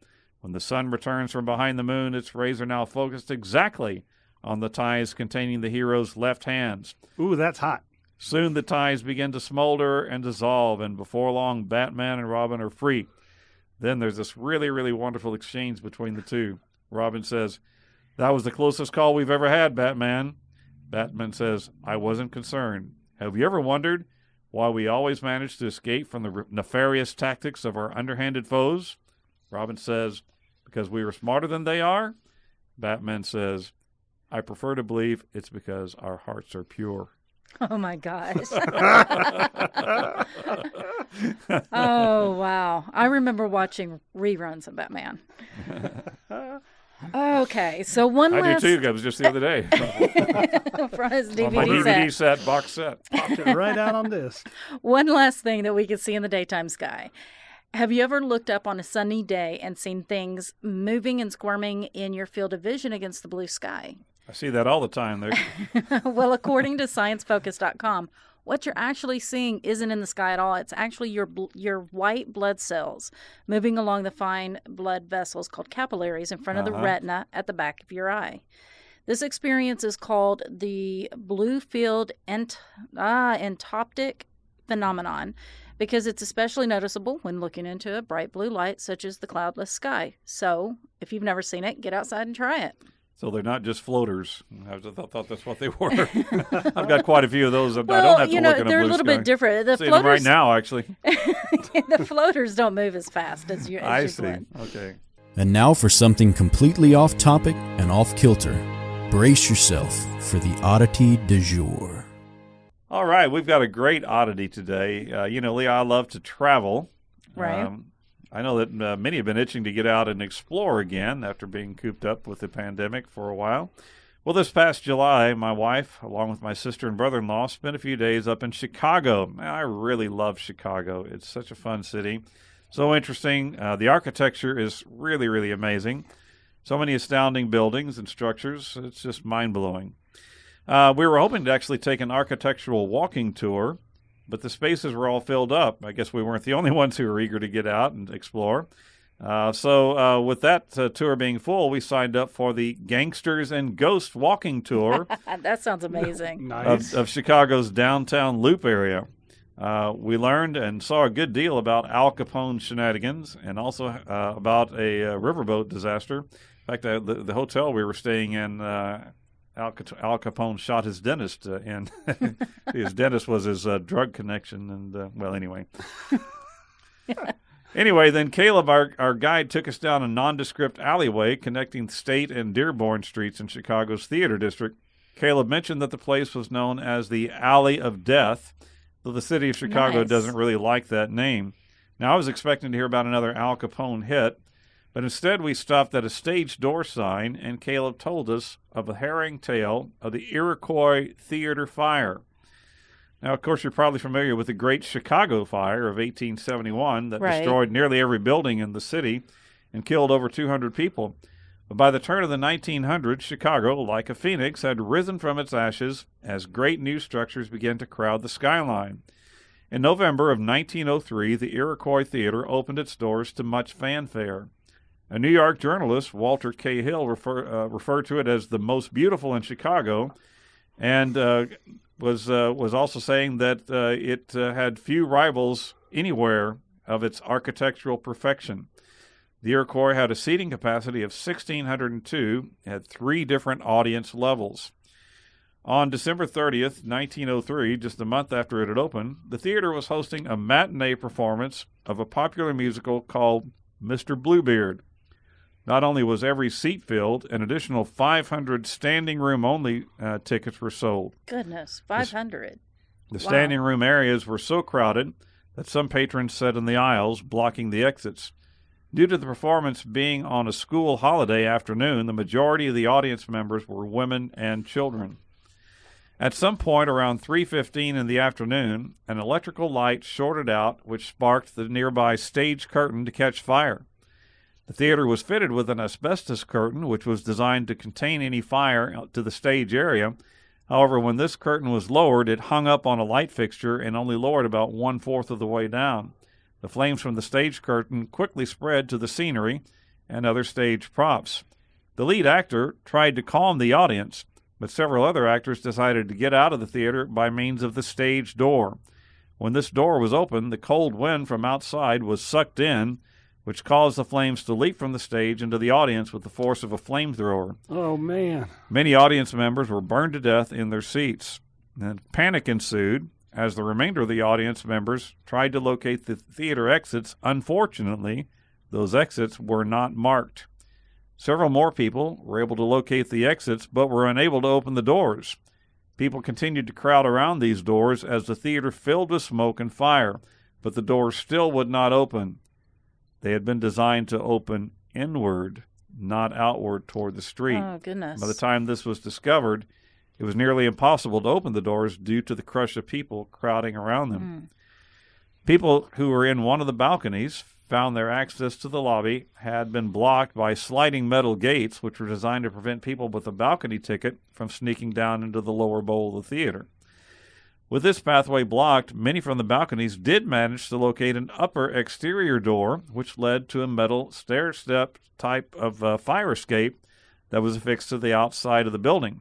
[SPEAKER 3] When the sun returns from behind the moon, its rays are now focused exactly on the ties containing the heroes' left hands.
[SPEAKER 2] Ooh, that's hot.
[SPEAKER 3] Soon the ties begin to smolder and dissolve, and before long, Batman and Robin are free. Then there's this really, really wonderful exchange between the two. Robin says, "That was the closest call we've ever had, Batman." Batman says, "I wasn't concerned. Have you ever wondered why we always manage to escape from the nefarious tactics of our underhanded foes?" Robin says, "Because we are smarter than they are." Batman says, I prefer to believe it's because our hearts are pure.
[SPEAKER 1] Oh, my gosh. Oh, wow. I remember watching reruns of Batman. Okay, so one last...
[SPEAKER 3] I do, too. It was just the other day.
[SPEAKER 1] From his DVD
[SPEAKER 3] on my DVD set, box set.
[SPEAKER 2] Popped it right out on disc.
[SPEAKER 1] One last thing that we could see in the daytime sky. Have you ever looked up on a sunny day and seen things moving and squirming in your field of vision against the blue sky?
[SPEAKER 3] I see that all the time there.
[SPEAKER 1] Well, according to sciencefocus.com, what you're actually seeing isn't in the sky at all. It's actually your white blood cells moving along the fine blood vessels called capillaries in front of the retina at the back of your eye. This experience is called the blue field entoptic phenomenon because it's especially noticeable when looking into a bright blue light such as the cloudless sky. So if you've never seen it, get outside and try it.
[SPEAKER 3] So they're not just floaters. I thought that's what they were. I've got quite a few of those. I don't have to look in a blue sky.
[SPEAKER 1] They're a little bit different. The
[SPEAKER 3] floaters, them right now, actually.
[SPEAKER 1] The floaters don't move as fast as you.
[SPEAKER 3] I see. Okay.
[SPEAKER 4] And now for something completely off topic and off kilter. Brace yourself for the oddity du jour.
[SPEAKER 3] All right, we've got a great oddity today. Leah, I love to travel.
[SPEAKER 1] Right.
[SPEAKER 3] I know that many have been itching to get out and explore again after being cooped up with the pandemic for a while. Well, this past July, my wife, along with my sister and brother-in-law, spent a few days up in Chicago. I really love Chicago. It's such a fun city. So interesting. The architecture is really, really amazing. So many astounding buildings and structures. It's just mind-blowing. We were hoping to actually take an architectural walking tour, but the spaces were all filled up. I guess we weren't the only ones who were eager to get out and explore. So with that tour being full, we signed up for the Gangsters and Ghosts walking tour.
[SPEAKER 1] That sounds amazing.
[SPEAKER 2] Nice.
[SPEAKER 3] of Chicago's downtown Loop area. We learned and saw a good deal about Al Capone's shenanigans and also about a riverboat disaster. In fact, the hotel we were staying in, Al Capone shot his dentist in. His dentist was his drug connection. And, anyway. Anyway, then Caleb, our guide, took us down a nondescript alleyway connecting State and Dearborn Streets in Chicago's Theater District. Caleb mentioned that the place was known as the Alley of Death, though the city of Chicago doesn't really like that name. Now, I was expecting to hear about another Al Capone hit, but instead we stopped at a stage door sign, and Caleb told us of a harrowing tale of the Iroquois Theater Fire. Now, of course, you're probably familiar with the Great Chicago Fire of 1871 that destroyed nearly every building in the city and killed over 200 people. But by the turn of the 1900s, Chicago, like a phoenix, had risen from its ashes as great new structures began to crowd the skyline. In November of 1903, the Iroquois Theater opened its doors to much fanfare. A New York journalist, Walter K. Hill, referred to it as the most beautiful in Chicago, and was also saying that it had few rivals anywhere of its architectural perfection. The Iroquois had a seating capacity of 1,602, had 3 different audience levels. On December 30th, 1903, just a month after it had opened, the theater was hosting a matinee performance of a popular musical called Mr. Bluebeard. Not only was every seat filled, an additional 500 standing room only tickets were sold.
[SPEAKER 1] Goodness, 500.
[SPEAKER 3] The standing room areas were so crowded that some patrons sat in the aisles, blocking the exits. Due to the performance being on a school holiday afternoon, the majority of the audience members were women and children. At some point around 3:15 in the afternoon, an electrical light shorted out, which sparked the nearby stage curtain to catch fire. The theater was fitted with an asbestos curtain, which was designed to contain any fire to the stage area. However, when this curtain was lowered, it hung up on a light fixture and only lowered about 1/4 of the way down. The flames from the stage curtain quickly spread to the scenery and other stage props. The lead actor tried to calm the audience, but several other actors decided to get out of the theater by means of the stage door. When this door was opened, the cold wind from outside was sucked in, which caused the flames to leap from the stage into the audience with the force of a flamethrower.
[SPEAKER 2] Oh, man.
[SPEAKER 3] Many audience members were burned to death in their seats. And panic ensued as the remainder of the audience members tried to locate the theater exits. Unfortunately, those exits were not marked. Several more people were able to locate the exits but were unable to open the doors. People continued to crowd around these doors as the theater filled with smoke and fire, but the doors still would not open. They had been designed to open inward, not outward toward the street.
[SPEAKER 1] Oh, goodness.
[SPEAKER 3] By the time this was discovered, it was nearly impossible to open the doors due to the crush of people crowding around them. People who were in one of the balconies found their access to the lobby had been blocked by sliding metal gates, which were designed to prevent people with a balcony ticket from sneaking down into the lower bowl of the theater. With this pathway blocked, many from the balconies did manage to locate an upper exterior door, which led to a metal stair-step type of fire escape that was affixed to the outside of the building.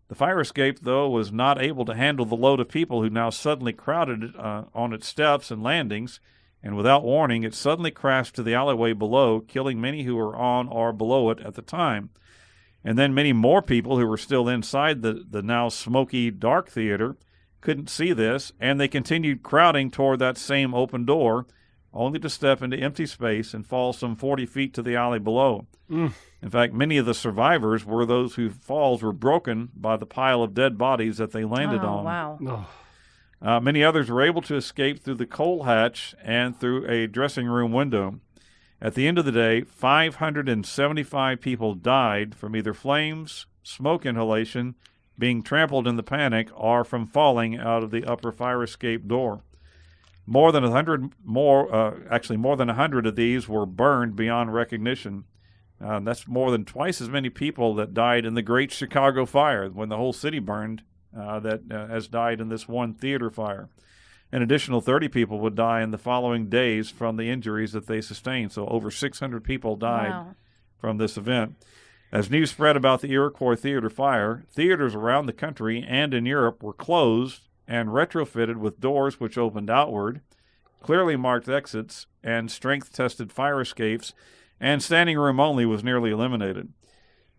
[SPEAKER 3] The fire escape, though, was not able to handle the load of people who now suddenly crowded it on its steps and landings, and without warning, it suddenly crashed to the alleyway below, killing many who were on or below it at the time. And then many more people who were still inside the now smoky, dark theater couldn't see this, and they continued crowding toward that same open door, only to step into empty space and fall some 40 feet to the alley below. In fact, many of the survivors were those whose falls were broken by the pile of dead bodies that they landed on.
[SPEAKER 1] Wow.
[SPEAKER 3] Many others were able to escape through the coal hatch and through a dressing room window. At the end of the day, 575 people died from either flames, smoke inhalation, being trampled in the panic, or from falling out of the upper fire escape door. More than 100 of these were burned beyond recognition. That's more than twice as many people that died in the Great Chicago Fire when the whole city burned has died in this one theater fire. An additional 30 people would die in the following days from the injuries that they sustained. So over 600 people died from this event. As news spread about the Iroquois Theater fire, theaters around the country and in Europe were closed and retrofitted with doors which opened outward, clearly marked exits, and strength-tested fire escapes, and standing room only was nearly eliminated.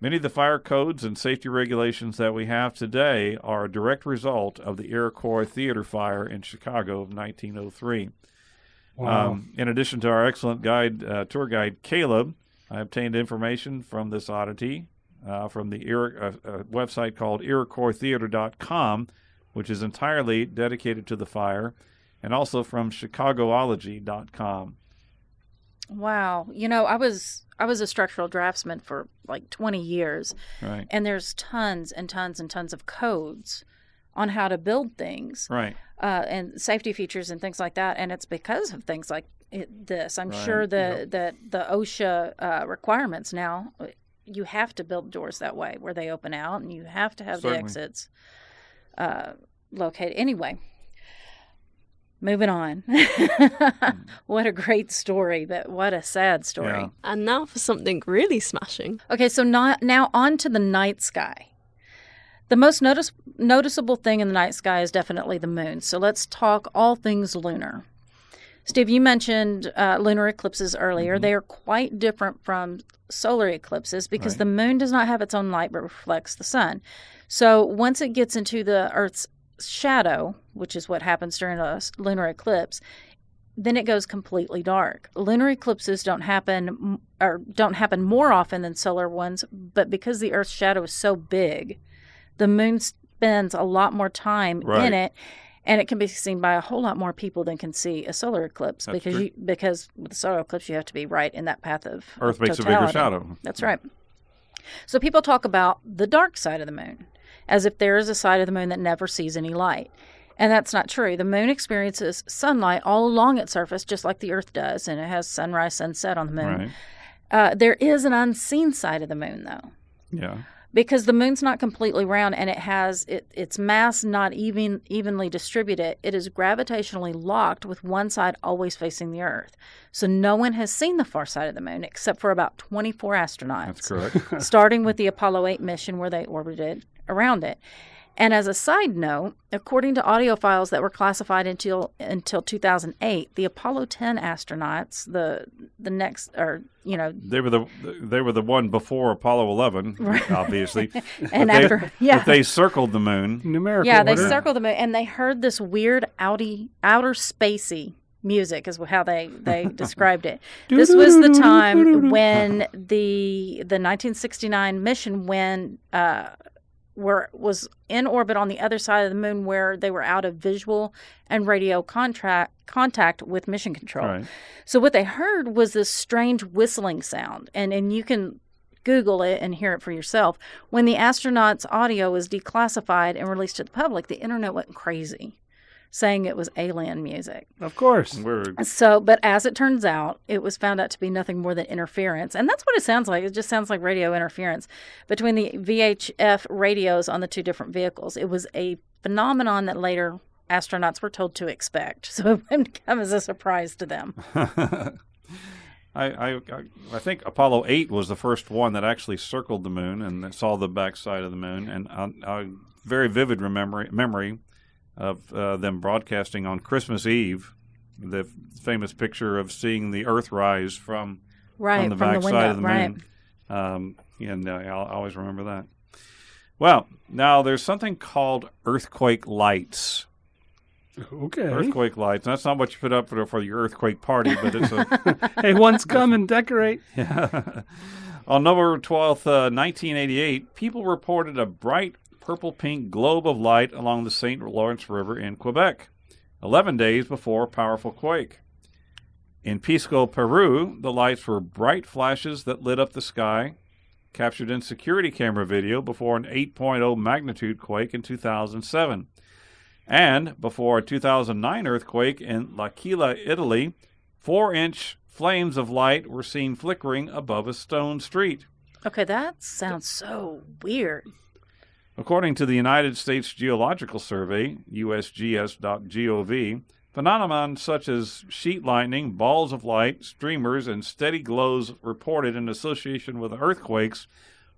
[SPEAKER 3] Many of the fire codes and safety regulations that we have today are a direct result of the Iroquois Theater fire in Chicago of 1903. Wow. In addition to our excellent tour guide, Caleb, I obtained information from this oddity from the website called IroquoisTheater.com, which is entirely dedicated to the fire, and also from Chicagoology.com.
[SPEAKER 1] Wow. You know, I was a structural draftsman for like 20 years.
[SPEAKER 3] Right.
[SPEAKER 1] And there's tons and tons and tons of codes on how to build things.
[SPEAKER 3] Right.
[SPEAKER 1] And safety features and things like that. And it's because of things like this. I'm sure that the OSHA requirements now, you have to build doors that way where they open out, and you have to have the exits located. Anyway. Moving on. What a great story, but what a sad story.
[SPEAKER 3] Yeah.
[SPEAKER 5] And now for something really smashing.
[SPEAKER 1] Okay, so now on to the night sky. The most noticeable thing in the night sky is definitely the moon. So let's talk all things lunar. Steve, you mentioned lunar eclipses earlier. They are quite different from solar eclipses because the moon does not have its own light but reflects the sun. So once it gets into the Earth's shadow, which is what happens during a lunar eclipse, then it goes completely dark. Lunar eclipses don't happen more often than solar ones, but because the Earth's shadow is so big, the moon spends a lot more time in it, and it can be seen by a whole lot more people than can see a solar eclipse.
[SPEAKER 3] That's
[SPEAKER 1] because with a solar eclipse you have to be right in that path of
[SPEAKER 3] Earth makes
[SPEAKER 1] totality.
[SPEAKER 3] a bigger shadow.
[SPEAKER 1] That's right. So people talk about the dark side of the moon, as if there is a side of the moon that never sees any light. And that's not true. The moon experiences sunlight all along its surface, just like the Earth does, and it has sunrise, sunset on the moon. Right. There is an unseen side of the moon, though.
[SPEAKER 3] Yeah.
[SPEAKER 1] Because the moon's not completely round, and it has its mass not evenly distributed. It is gravitationally locked with one side always facing the Earth. So no one has seen the far side of the moon except for about 24 astronauts.
[SPEAKER 3] That's correct.
[SPEAKER 1] Starting with the Apollo 8 mission where they orbited around it. And as a side note, according to audio files that were classified until 2008, the Apollo 10 astronauts, the next, or
[SPEAKER 3] they were the one before Apollo 11, right. Obviously,
[SPEAKER 1] and
[SPEAKER 3] but they circled the moon
[SPEAKER 2] numerical.
[SPEAKER 1] Yeah, they circled the moon, and they heard this weird outer spacey music is how they described it. This was the time when the 1969 mission was in orbit on the other side of the moon, where they were out of visual and radio contact with mission control.
[SPEAKER 3] Right.
[SPEAKER 1] So what they heard was this strange whistling sound, and you can Google it and hear it for yourself. When the astronauts' audio was declassified and released to the public, the internet went crazy, saying it was alien music.
[SPEAKER 2] Of course.
[SPEAKER 1] So, but as it turns out, it was found out to be nothing more than interference. And that's what it sounds like. It just sounds like radio interference between the VHF radios on the two different vehicles. It was a phenomenon that later astronauts were told to expect. So it wouldn't come as a surprise to them.
[SPEAKER 3] I think Apollo 8 was the first one that actually circled the moon and saw the backside of the moon. And a very vivid memory of them broadcasting on Christmas Eve, the famous picture of seeing the Earth rise from the backside of the moon. And I always remember that. Well, now there's something called earthquake lights.
[SPEAKER 2] Okay.
[SPEAKER 3] Earthquake lights. That's not what you put up for your earthquake party, but it's a...
[SPEAKER 2] Hey, one's come and decorate.
[SPEAKER 3] Yeah. On November 12th, 1988, people reported a bright purple-pink globe of light along the St. Lawrence River in Quebec, 11 days before a powerful quake. In Pisco, Peru, the lights were bright flashes that lit up the sky, captured in security camera video before an 8.0 magnitude quake in 2007. And before a 2009 earthquake in L'Aquila, Italy, 4-inch flames of light were seen flickering above a stone street.
[SPEAKER 1] Okay, that sounds so weird.
[SPEAKER 3] According to the United States Geological Survey, usgs.gov, phenomena such as sheet lightning, balls of light, streamers, and steady glows reported in association with earthquakes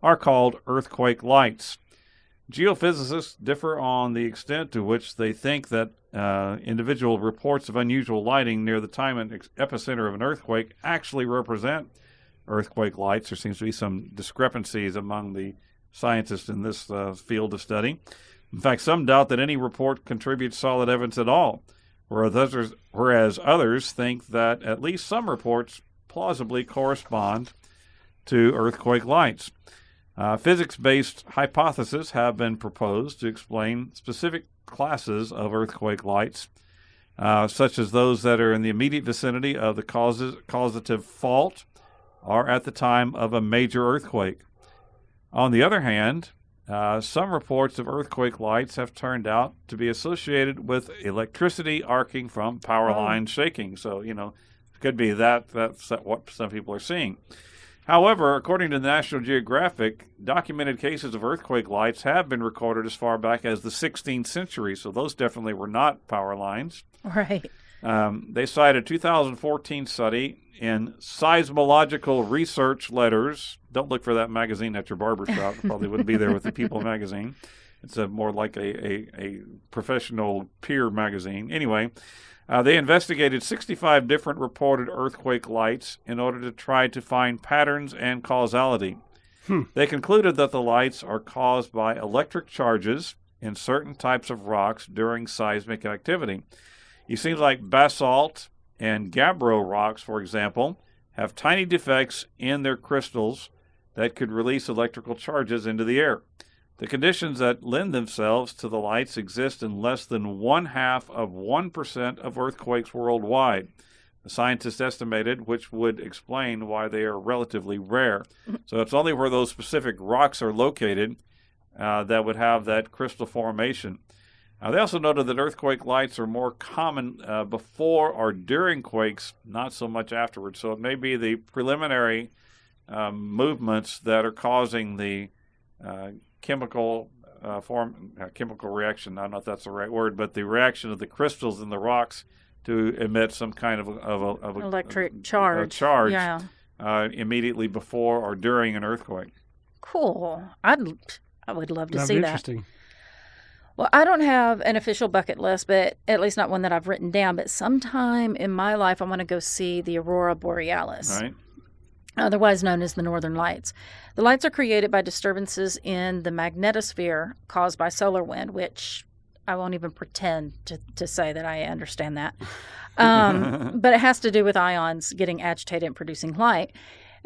[SPEAKER 3] are called earthquake lights. Geophysicists differ on the extent to which they think that individual reports of unusual lighting near the time and epicenter of an earthquake actually represent earthquake lights. There seems to be some discrepancies among the scientists in this field of study. In fact, some doubt that any report contributes solid evidence at all, whereas others think that at least some reports plausibly correspond to earthquake lights. Physics-based hypotheses have been proposed to explain specific classes of earthquake lights, such as those that are in the immediate vicinity of the causative fault or at the time of a major earthquake. On the other hand, some reports of earthquake lights have turned out to be associated with electricity arcing from power lines shaking. So, it could be that's what some people are seeing. However, according to National Geographic, documented cases of earthquake lights have been recorded as far back as the 16th century, so those definitely were not power lines.
[SPEAKER 1] Right.
[SPEAKER 3] They cite a 2014 study in Seismological Research Letters. Don't look for that magazine at your barbershop. It probably wouldn't be there with the People magazine. It's more like a professional peer magazine. Anyway, they investigated 65 different reported earthquake lights in order to try to find patterns and causality. They concluded that the lights are caused by electric charges in certain types of rocks during seismic activity. It seems like basalt and gabbro rocks, for example, have tiny defects in their crystals that could release electrical charges into the air. The conditions that lend themselves to the lights exist in less than 0.5% of earthquakes worldwide. The scientists estimated, which would explain why they are relatively rare. So it's only where those specific rocks are located that would have that crystal formation. They also noted that earthquake lights are more common before or during quakes, not so much afterwards. So it may be the preliminary movements that are causing the chemical reaction. I don't know if that's the right word, but the reaction of the crystals in the rocks to emit some kind of
[SPEAKER 1] electric charge.
[SPEAKER 3] Yeah. Immediately before or during an earthquake.
[SPEAKER 1] Cool. I would love to see that.
[SPEAKER 2] Interesting.
[SPEAKER 1] Well, I don't have an official bucket list, but at least not one that I've written down. But sometime in my life, I want to go see the Aurora Borealis.
[SPEAKER 3] Right.
[SPEAKER 1] Otherwise known as the Northern Lights. The lights are created by disturbances in the magnetosphere caused by solar wind, which I won't even pretend to say that I understand that. But it has to do with ions getting agitated and producing light.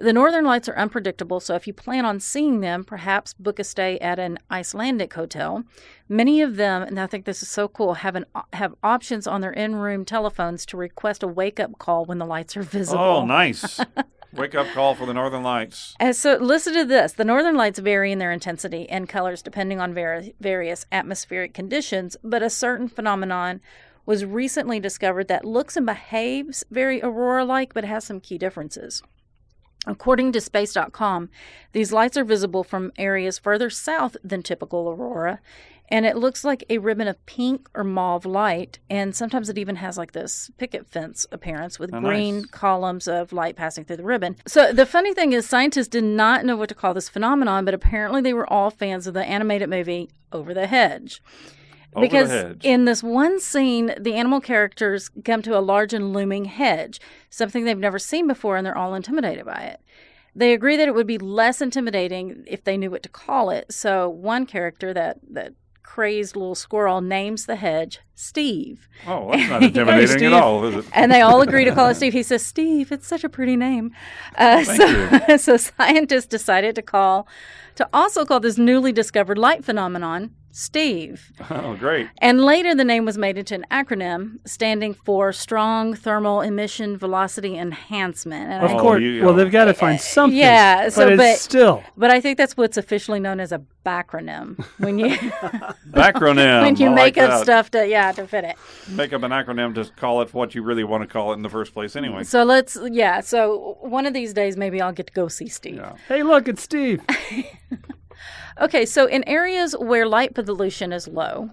[SPEAKER 1] The northern lights are unpredictable, so if you plan on seeing them, perhaps book a stay at an Icelandic hotel. Many of them, and I think this is so cool, have options on their in-room telephones to request a wake-up call when the lights are visible.
[SPEAKER 3] Oh, nice. Wake-up call for the northern lights.
[SPEAKER 1] And so listen to this. The northern lights vary in their intensity and colors depending on various atmospheric conditions, but a certain phenomenon was recently discovered that looks and behaves very aurora-like, but has some key differences. According to space.com, these lights are visible from areas further south than typical aurora, and it looks like a ribbon of pink or mauve light, and sometimes it even has like this picket fence appearance with green columns of light passing through the ribbon. So the funny thing is scientists did not know what to call this phenomenon, but apparently they were all fans of the animated movie Over the Hedge. Because in this one scene, the animal characters come to a large and looming hedge, something they've never seen before, and they're all intimidated by it. They agree that it would be less intimidating if they knew what to call it. So one character, that crazed little squirrel, names the hedge Steve.
[SPEAKER 3] Oh, that's not intimidating at all, is it?
[SPEAKER 1] And they all agree to call it Steve. He says, Steve, it's such a pretty name. So scientists decided to also call this newly discovered light phenomenon Steve.
[SPEAKER 3] Oh, great.
[SPEAKER 1] And later the name was made into an acronym standing for Strong Thermal Emission Velocity Enhancement. And
[SPEAKER 2] of course. Well, they've got to find something.
[SPEAKER 1] Yeah.
[SPEAKER 2] But
[SPEAKER 1] I think that's what's officially known as a backronym. When you
[SPEAKER 3] Backronym.
[SPEAKER 1] When you make up stuff to fit it.
[SPEAKER 3] Make up an acronym to call it what you really want to call it in the first place anyway.
[SPEAKER 1] So so one of these days maybe I'll get to go see Steve.
[SPEAKER 3] Yeah.
[SPEAKER 2] Hey, look, it's Steve.
[SPEAKER 1] Okay, so in areas where light pollution is low,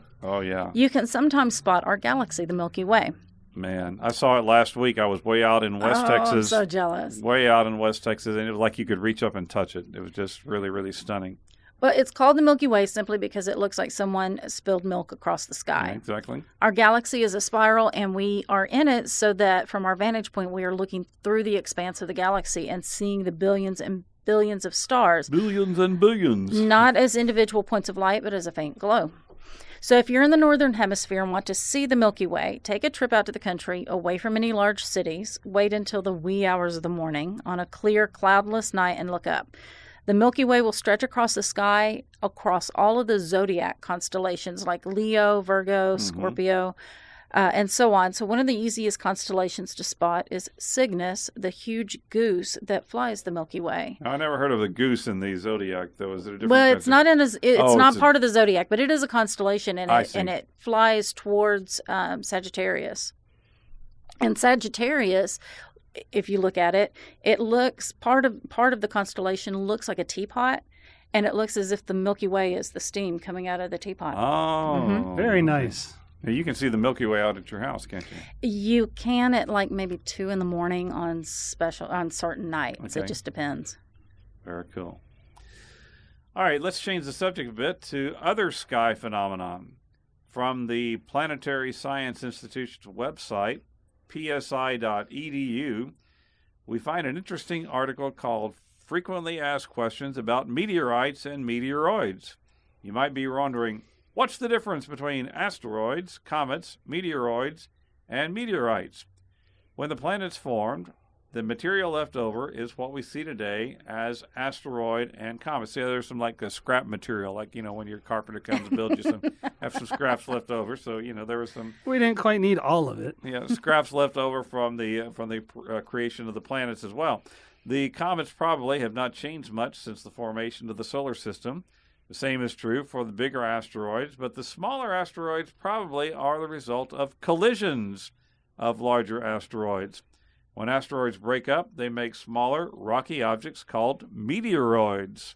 [SPEAKER 1] you can sometimes spot our galaxy, the Milky Way.
[SPEAKER 3] Man, I saw it last week. I was way out in West Texas.
[SPEAKER 1] I'm so jealous.
[SPEAKER 3] Way out in West Texas, and it was like you could reach up and touch it. It was just really, really stunning.
[SPEAKER 1] Well, it's called the Milky Way simply because it looks like someone spilled milk across the sky.
[SPEAKER 3] Yeah, exactly.
[SPEAKER 1] Our galaxy is a spiral, and we are in it so that from our vantage point, we are looking through the expanse of the galaxy and seeing the billions and billions of stars.
[SPEAKER 3] Billions and billions.
[SPEAKER 1] Not as individual points of light, but as a faint glow. So if you're in the northern hemisphere and want to see the Milky Way, take a trip out to the country, away from any large cities, wait until the wee hours of the morning on a clear, cloudless night and look up. The Milky Way will stretch across the sky, across all of the zodiac constellations like Leo, Virgo, Scorpio, and so on. So one of the easiest constellations to spot is Cygnus, the huge goose that flies the Milky Way.
[SPEAKER 3] I never heard of the goose in the zodiac, though. Is it a different?
[SPEAKER 1] Well, it's not not part of the zodiac, but it is a constellation, and it flies towards Sagittarius. And Sagittarius, if you look at it, it looks part of the constellation looks like a teapot, and it looks as if the Milky Way is the steam coming out of the teapot.
[SPEAKER 3] Oh,
[SPEAKER 2] very nice.
[SPEAKER 3] Now, you can see the Milky Way out at your house, can't you?
[SPEAKER 1] You can at like maybe 2 a.m. on certain nights. Okay. It just depends.
[SPEAKER 3] Very cool. All right, let's change the subject a bit to other sky phenomenon. From the Planetary Science Institute's website, psi.edu, we find an interesting article called Frequently Asked Questions About Meteorites and Meteoroids. You might be wondering, what's the difference between asteroids, comets, meteoroids, and meteorites? When the planets formed, the material left over is what we see today as asteroid and comet. See, there's some like a scrap material, like, when your carpenter comes to build you have some scraps left over. So, there was some.
[SPEAKER 2] We didn't quite need all of it.
[SPEAKER 3] Yeah, scraps left over from the creation of the planets as well. The comets probably have not changed much since the formation of the solar system. The same is true for the bigger asteroids, but the smaller asteroids probably are the result of collisions of larger asteroids. When asteroids break up, they make smaller, rocky objects called meteoroids.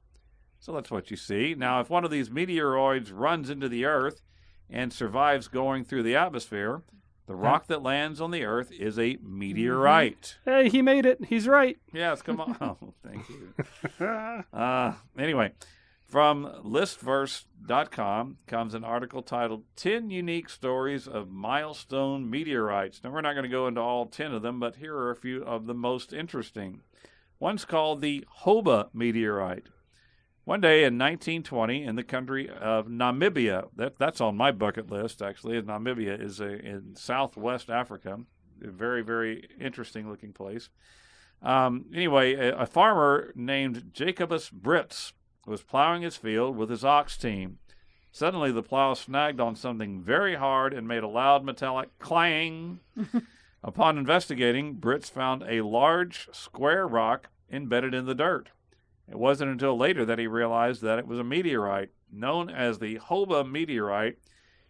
[SPEAKER 3] So that's what you see. Now, if one of these meteoroids runs into the Earth and survives going through the atmosphere, the rock that lands on the Earth is a meteorite.
[SPEAKER 2] Hey, he made it. He's right.
[SPEAKER 3] Yes, come on. Oh, thank you. Anyway. From listverse.com comes an article titled 10 Unique Stories of Milestone Meteorites. Now, we're not going to go into all 10 of them, but here are a few of the most interesting. One's called the Hoba meteorite. One day in 1920 in the country of Namibia, that's on my bucket list, actually. Namibia is in southwest Africa. a very, very interesting looking place. Anyway, a farmer named Jacobus Britz was plowing his field with his ox team. Suddenly, the plow snagged on something very hard and made a loud metallic clang. Upon investigating, Britz found a large square rock embedded in the dirt. It wasn't until later that he realized that it was a meteorite, known as the Hoba meteorite.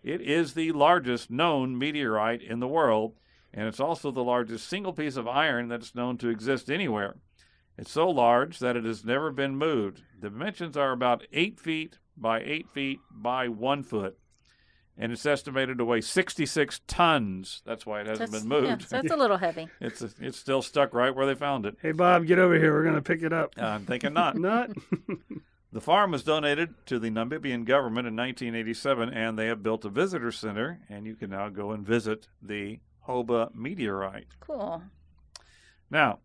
[SPEAKER 3] It is the largest known meteorite in the world, and it's also the largest single piece of iron that's known to exist anywhere. It's so large that it has never been moved. The dimensions are about 8 feet by 8 feet by 1 foot, and it's estimated to weigh 66 tons. That's why it hasn't been moved.
[SPEAKER 1] Yeah, so it's a little heavy.
[SPEAKER 3] It's still stuck right where they found it.
[SPEAKER 2] Hey, Bob, get over here. We're going to pick it up.
[SPEAKER 3] I'm thinking not.
[SPEAKER 2] Not?
[SPEAKER 3] The farm was donated to the Namibian government in 1987, and they have built a visitor center, and you can now go and visit the Hoba meteorite.
[SPEAKER 1] Cool.
[SPEAKER 3] Now,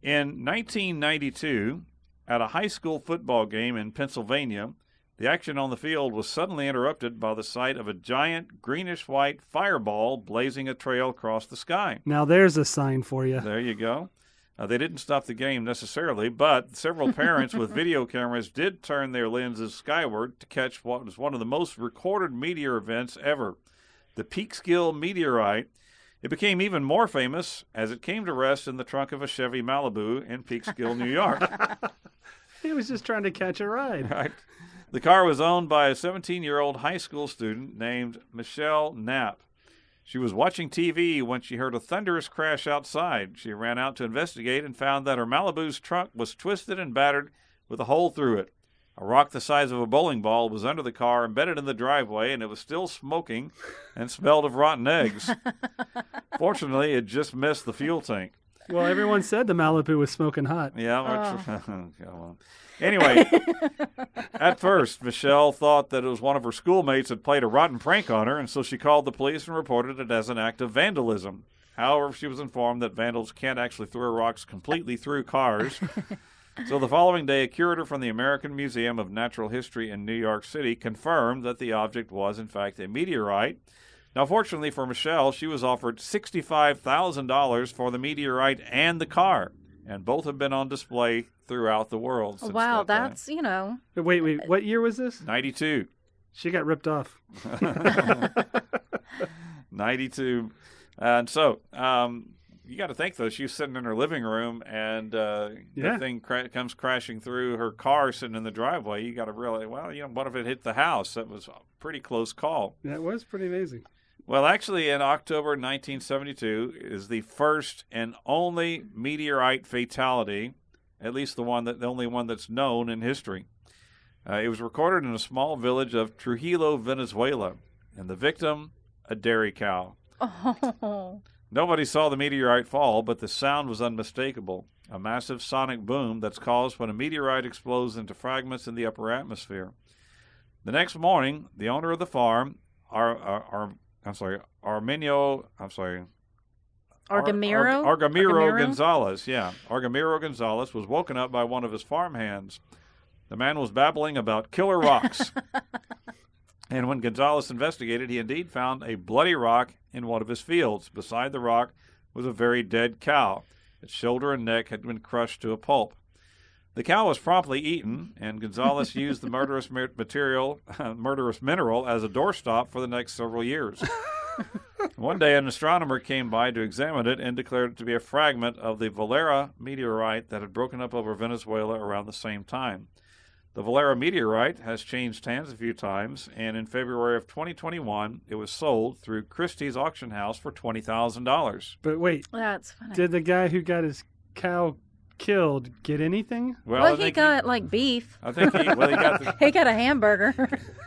[SPEAKER 3] in 1992, at a high school football game in Pennsylvania, the action on the field was suddenly interrupted by the sight of a giant greenish-white fireball blazing a trail across the sky.
[SPEAKER 2] Now there's a sign for you.
[SPEAKER 3] There you go. They didn't stop the game necessarily, but several parents with video cameras did turn their lenses skyward to catch what was one of the most recorded meteor events ever, the Peekskill meteorite. It became even more famous as it came to rest in the trunk of a Chevy Malibu in Peekskill, New York.
[SPEAKER 2] He was just trying to catch a ride.
[SPEAKER 3] Right. The car was owned by a 17-year-old high school student named Michelle Knapp. She was watching TV when she heard a thunderous crash outside. She ran out to investigate and found that her Malibu's trunk was twisted and battered with a hole through it. A rock the size of a bowling ball was under the car, embedded in the driveway, and it was still smoking and smelled of rotten eggs. Fortunately, it just missed the fuel tank.
[SPEAKER 2] Well, everyone said the Malibu was smoking hot.
[SPEAKER 3] Yeah. Anyway, at first, Michelle thought that it was one of her schoolmates had played a rotten prank on her, and so she called the police and reported it as an act of vandalism. However, she was informed that vandals can't actually throw rocks completely through cars. So the following day, a curator from the American Museum of Natural History in New York City confirmed that the object was, in fact, a meteorite. Now, fortunately for Michelle, she was offered $65,000 for the meteorite and the car, and both have been on display throughout the world. Since
[SPEAKER 1] Wow,
[SPEAKER 3] that
[SPEAKER 1] that's, you know.
[SPEAKER 2] Wait, what year was this?
[SPEAKER 3] 92.
[SPEAKER 2] She got ripped off.
[SPEAKER 3] 92. And so, you got to think, though, she was sitting in her living room, and the thing comes crashing through her car sitting in the driveway. You got to realize, well, you know, what if it hit the house? That was a pretty close call.
[SPEAKER 2] That was pretty amazing.
[SPEAKER 3] Well, actually, in October 1972 is the first and only meteorite fatality, at least the only one that's known in history. It was recorded in a small village of Trujillo, Venezuela, and the victim, a dairy cow.
[SPEAKER 1] Oh.
[SPEAKER 3] Nobody saw the meteorite fall, but the sound was unmistakable, a massive sonic boom that's caused when a meteorite explodes into fragments in the upper atmosphere. The next morning, the owner of the farm, Argamiro Gonzalez. Yeah, Argamiro Gonzalez was woken up by one of his farmhands. The man was babbling about killer rocks. And when Gonzalez investigated, he indeed found a bloody rock in one of his fields. Beside the rock was a very dead cow. Its shoulder and neck had been crushed to a pulp. The cow was promptly eaten, and Gonzalez used the murderous mineral as a doorstop for the next several years. One day, an astronomer came by to examine it and declared it to be a fragment of the Valera meteorite that had broken up over Venezuela around the same time. The Valera meteorite has changed hands a few times, and in February of 2021, it was sold through Christie's auction house for $20,000.
[SPEAKER 2] But wait,
[SPEAKER 1] That's funny.
[SPEAKER 2] did the guy who got his cow killed get anything?
[SPEAKER 1] Well, he got like beef.
[SPEAKER 3] I think he got
[SPEAKER 1] he got a hamburger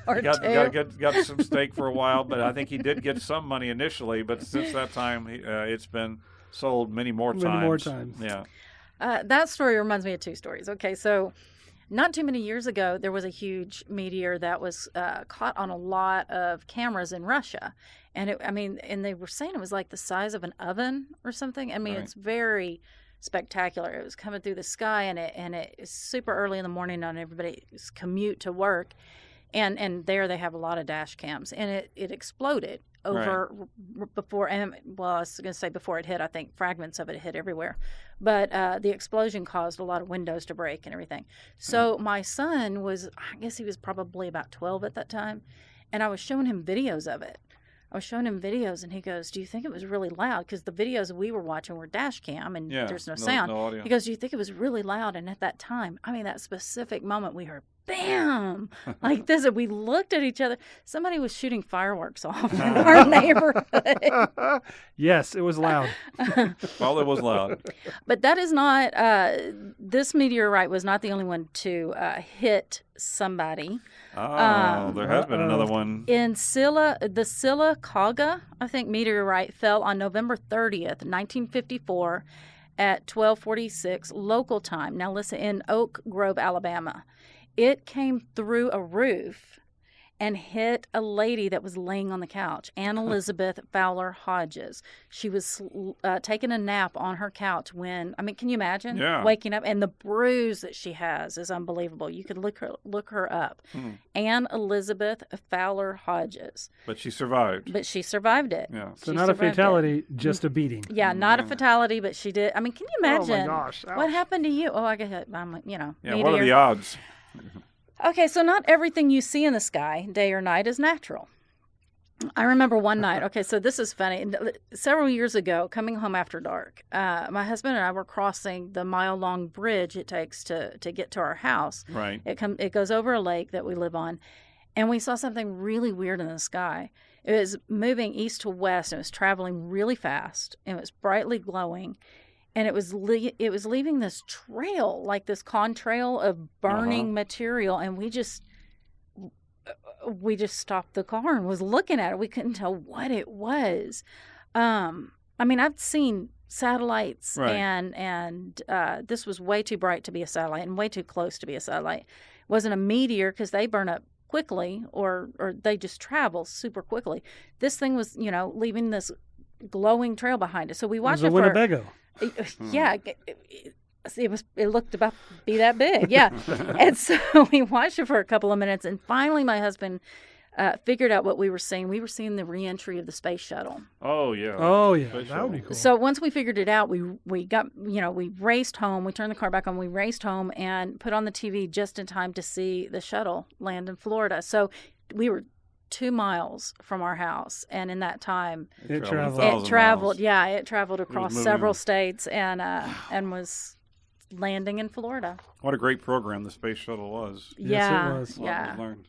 [SPEAKER 1] or two.
[SPEAKER 3] got some steak for a while, but I think he did get some money initially. But since that time, it's been sold many more times. Yeah.
[SPEAKER 1] That story reminds me of two stories. Okay, so not too many years ago, there was a huge meteor that was caught on a lot of cameras in Russia. And and they were saying it was like the size of an oven or something. I mean, It's very spectacular. It was coming through the sky, and it is super early in the morning on everybody's commute to work. And there they have a lot of dash cams, and it exploded over before, and well, I was going to say before it hit, I think fragments of it hit everywhere. But the explosion caused a lot of windows to break and everything. So my son was, I guess he was probably about 12 at that time, and I was showing him videos of it. And he goes, do you think it was really loud? Because the videos we were watching were dash cam, and there's no sound.
[SPEAKER 3] No audio.
[SPEAKER 1] He goes, do you think it was really loud? And at that time, I mean, that specific moment, we heard bam, like this. And we looked at each other. Somebody was shooting fireworks off in our neighborhood.
[SPEAKER 2] Yes, it was loud.
[SPEAKER 3] Well, it was loud.
[SPEAKER 1] But that is not, this meteorite was not the only one to hit somebody.
[SPEAKER 3] Oh, there has been another one.
[SPEAKER 1] In the Sylacauga, I think, meteorite fell on November 30th, 1954 at 12:46 local time. Now listen, in Oak Grove, Alabama. It came through a roof and hit a lady that was laying on the couch, Ann Elizabeth Fowler Hodges. She was taking a nap on her couch when, I mean, can you imagine waking up? And the bruise that she has is unbelievable. You could look her up. Ann Elizabeth Fowler Hodges.
[SPEAKER 3] But she survived.
[SPEAKER 1] it.
[SPEAKER 3] Yeah.
[SPEAKER 2] So not a fatality, just a beating.
[SPEAKER 1] Yeah, not a fatality, but she did. I mean, can you imagine?
[SPEAKER 2] Oh, my gosh. Ouch.
[SPEAKER 1] What happened to you? Oh, I guess,
[SPEAKER 3] Yeah,
[SPEAKER 1] meteor.
[SPEAKER 3] what are the odds?
[SPEAKER 1] Okay, so not everything you see in the sky, day or night, is natural. I remember one night, okay, so this is funny. Several years ago, coming home after dark, my husband and I were crossing the mile-long bridge it takes to get to our house.
[SPEAKER 3] Right.
[SPEAKER 1] It goes over a lake that we live on, and we saw something really weird in the sky. It was moving east to west, and it was traveling really fast, and it was brightly glowing. And it was leaving this trail, like this contrail of burning material, and we just stopped the car and was looking at it. We couldn't tell what it was. I mean, I've seen satellites, and this was way too bright to be a satellite and way too close to be a satellite. It wasn't a meteor because they burn up quickly, or they just travel super quickly. This thing was, leaving this glowing trail behind it. So we watched it for
[SPEAKER 2] Winnebago.
[SPEAKER 1] Yeah, it looked about to be that big. Yeah. And so we watched it for a couple of minutes, and finally my husband figured out what we were seeing. We were seeing the reentry of the space shuttle.
[SPEAKER 3] Oh yeah.
[SPEAKER 2] That would be cool.
[SPEAKER 1] So once we figured it out, we got, we raced home. We turned the car back on. We raced home and put on the TV just in time to see the shuttle land in Florida. So we were 2 miles from our house, and in that time
[SPEAKER 2] it traveled
[SPEAKER 1] across several states and was landing in Florida.
[SPEAKER 3] What a great program the space shuttle was.
[SPEAKER 1] Yeah,
[SPEAKER 2] yes, it was.
[SPEAKER 1] Yeah.
[SPEAKER 3] Learned.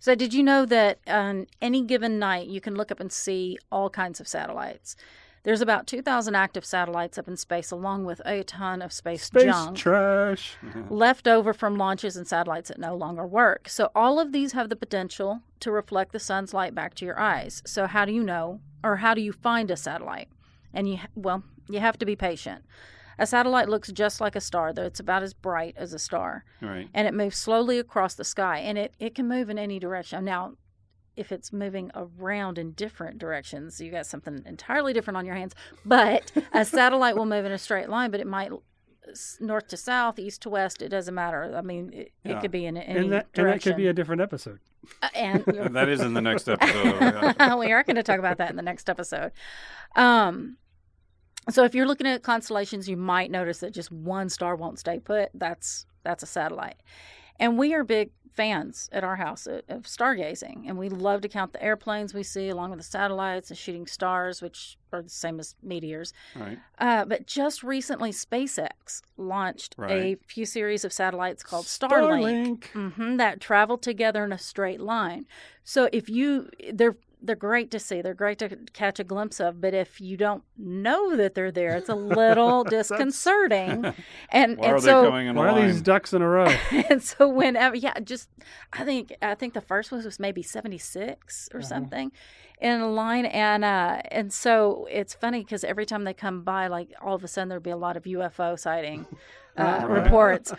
[SPEAKER 1] So did you know that on any given night you can look up and see all kinds of satellites? There's about 2,000 active satellites up in space, along with a ton of space junk
[SPEAKER 2] trash
[SPEAKER 1] left over from launches and satellites that no longer work. So all of these have the potential to reflect the sun's light back to your eyes. So how do you know, or how do you find a satellite? And you have to be patient. A satellite looks just like a star, though it's about as bright as a star.
[SPEAKER 3] Right.
[SPEAKER 1] And it moves slowly across the sky, and it can move in any direction. Now, if it's moving around in different directions, you got something entirely different on your hands. But a satellite will move in a straight line, but it might north to south, east to west. It doesn't matter. I mean, it could be in any direction.
[SPEAKER 2] And that could be a different episode.
[SPEAKER 1] And
[SPEAKER 3] that is in the next episode.
[SPEAKER 1] We are going to talk about that in the next episode. So if you're looking at constellations, you might notice that just one star won't stay put. That's a satellite. And we are big fans at our house of stargazing, and we love to count the airplanes we see along with the satellites and shooting stars, which are the same as meteors.
[SPEAKER 3] Right.
[SPEAKER 1] But just recently, SpaceX launched a few series of satellites called Starlink. That travel together in a straight line. So they're great to see. They're great to catch a glimpse of. But if you don't know that they're there, it's a little disconcerting. And
[SPEAKER 3] why are
[SPEAKER 1] so
[SPEAKER 3] they coming in a line?
[SPEAKER 2] Why are these ducks in a row?
[SPEAKER 1] And so whenever, I think the first one was maybe 76 or something in a line. And so it's funny because every time they come by, like all of a sudden there'd be a lot of UFO sighting reports.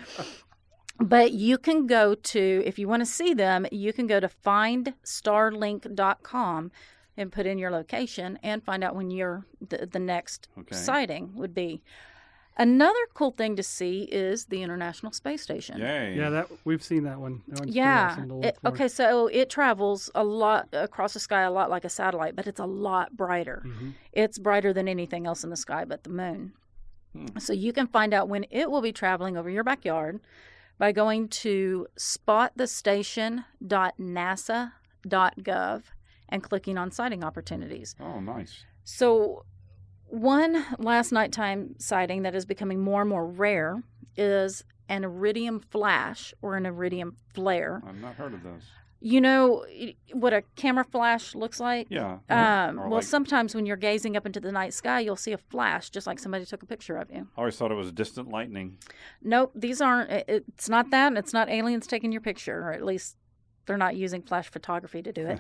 [SPEAKER 1] But you can go to, if you want to see them, you can go to findstarlink.com and put in your location and find out when the next sighting would be. Another cool thing to see is the International Space Station.
[SPEAKER 3] Yay.
[SPEAKER 2] Yeah, we've seen that one. That one's
[SPEAKER 1] yeah.
[SPEAKER 2] pretty awesome to look for.
[SPEAKER 1] Okay, so it travels a lot across the sky, a lot like a satellite, but it's a lot brighter.
[SPEAKER 2] Mm-hmm.
[SPEAKER 1] It's brighter than anything else in the sky but the moon. So you can find out when it will be traveling over your backyard by going to spotthestation.nasa.gov and clicking on sighting opportunities.
[SPEAKER 3] Oh, nice.
[SPEAKER 1] So one last nighttime sighting that is becoming more and more rare is an iridium flash or an iridium flare.
[SPEAKER 3] I've not heard of those.
[SPEAKER 1] You know what a camera flash looks like?
[SPEAKER 3] Yeah.
[SPEAKER 1] Well, sometimes when you're gazing up into the night sky, you'll see a flash just like somebody took a picture of you.
[SPEAKER 3] I always thought it was distant lightning.
[SPEAKER 1] Nope, these aren't. It's not that. It's not aliens taking your picture, or at least they're not using flash photography to do it.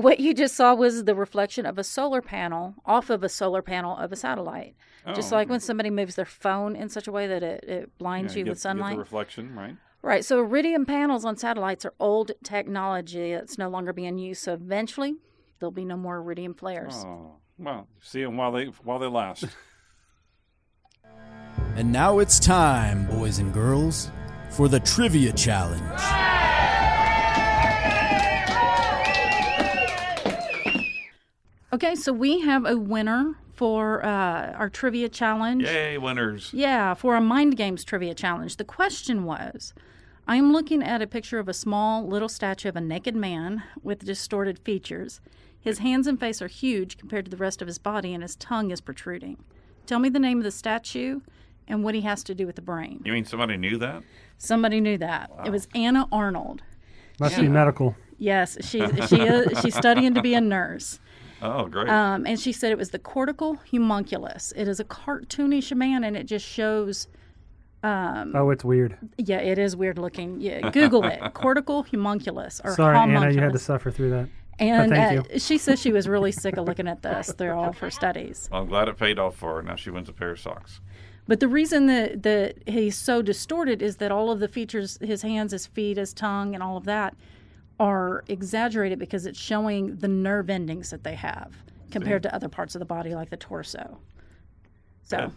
[SPEAKER 1] What you just saw was the reflection of a solar panel off of a solar panel of a satellite. Just like when somebody moves their phone in such a way that it blinds you with sunlight.
[SPEAKER 3] You get the reflection, right?
[SPEAKER 1] Right. So iridium panels on satellites are old technology that's no longer being used. So eventually, there'll be no more iridium flares.
[SPEAKER 3] Oh, well, see them while they last.
[SPEAKER 4] And now it's time, boys and girls, for the Trivia Challenge.
[SPEAKER 1] Okay, so we have a winner for our Trivia Challenge.
[SPEAKER 3] Yay, winners.
[SPEAKER 1] Yeah, for a Mind Games Trivia Challenge. The question was, I am looking at a picture of a small little statue of a naked man with distorted features. His hands and face are huge compared to the rest of his body, and his tongue is protruding. Tell me the name of the statue and what he has to do with the brain.
[SPEAKER 3] You mean somebody knew that?
[SPEAKER 1] Somebody knew that. Wow. It was Anna Arnold.
[SPEAKER 2] Must be medical.
[SPEAKER 1] Yes, she's studying to be a nurse.
[SPEAKER 3] Oh, great.
[SPEAKER 1] And she said it was the cortical homunculus. It is a cartoonish man, and it just shows...
[SPEAKER 2] it's weird.
[SPEAKER 1] Yeah, it is weird looking. Yeah, Google it. Cortical homunculus. Or
[SPEAKER 2] Sorry,
[SPEAKER 1] homunculus.
[SPEAKER 2] Anna, you had to suffer through that.
[SPEAKER 1] And
[SPEAKER 2] thank you.
[SPEAKER 1] She says she was really sick of looking at this through all of her studies.
[SPEAKER 3] Well, I'm glad it paid off for her. Now she wins a pair of socks.
[SPEAKER 1] But the reason that he's so distorted is that all of the features, his hands, his feet, his tongue, and all of that, are exaggerated because it's showing the nerve endings that they have compared to other parts of the body like the torso. So,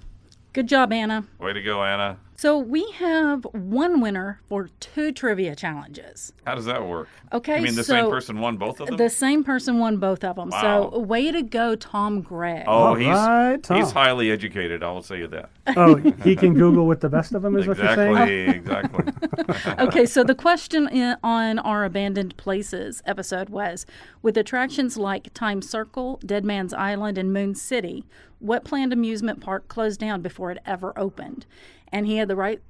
[SPEAKER 1] good job, Anna.
[SPEAKER 3] Way to go, Anna.
[SPEAKER 1] So we have one winner for 2 trivia challenges.
[SPEAKER 3] How does that work?
[SPEAKER 1] Okay,
[SPEAKER 3] you mean the same person won both of them?
[SPEAKER 1] The same person won both of them.
[SPEAKER 3] Wow.
[SPEAKER 1] So way to go, Tom Gregg.
[SPEAKER 3] Oh,
[SPEAKER 2] Tom.
[SPEAKER 3] he's highly educated, I will say you that.
[SPEAKER 2] Oh, he can Google what the best of them is what you're saying?
[SPEAKER 3] Exactly.
[SPEAKER 1] Okay, so the question on our Abandoned Places episode was, with attractions like Time Circle, Dead Man's Island, and Moon City, what planned amusement park closed down before it ever opened? And he had the right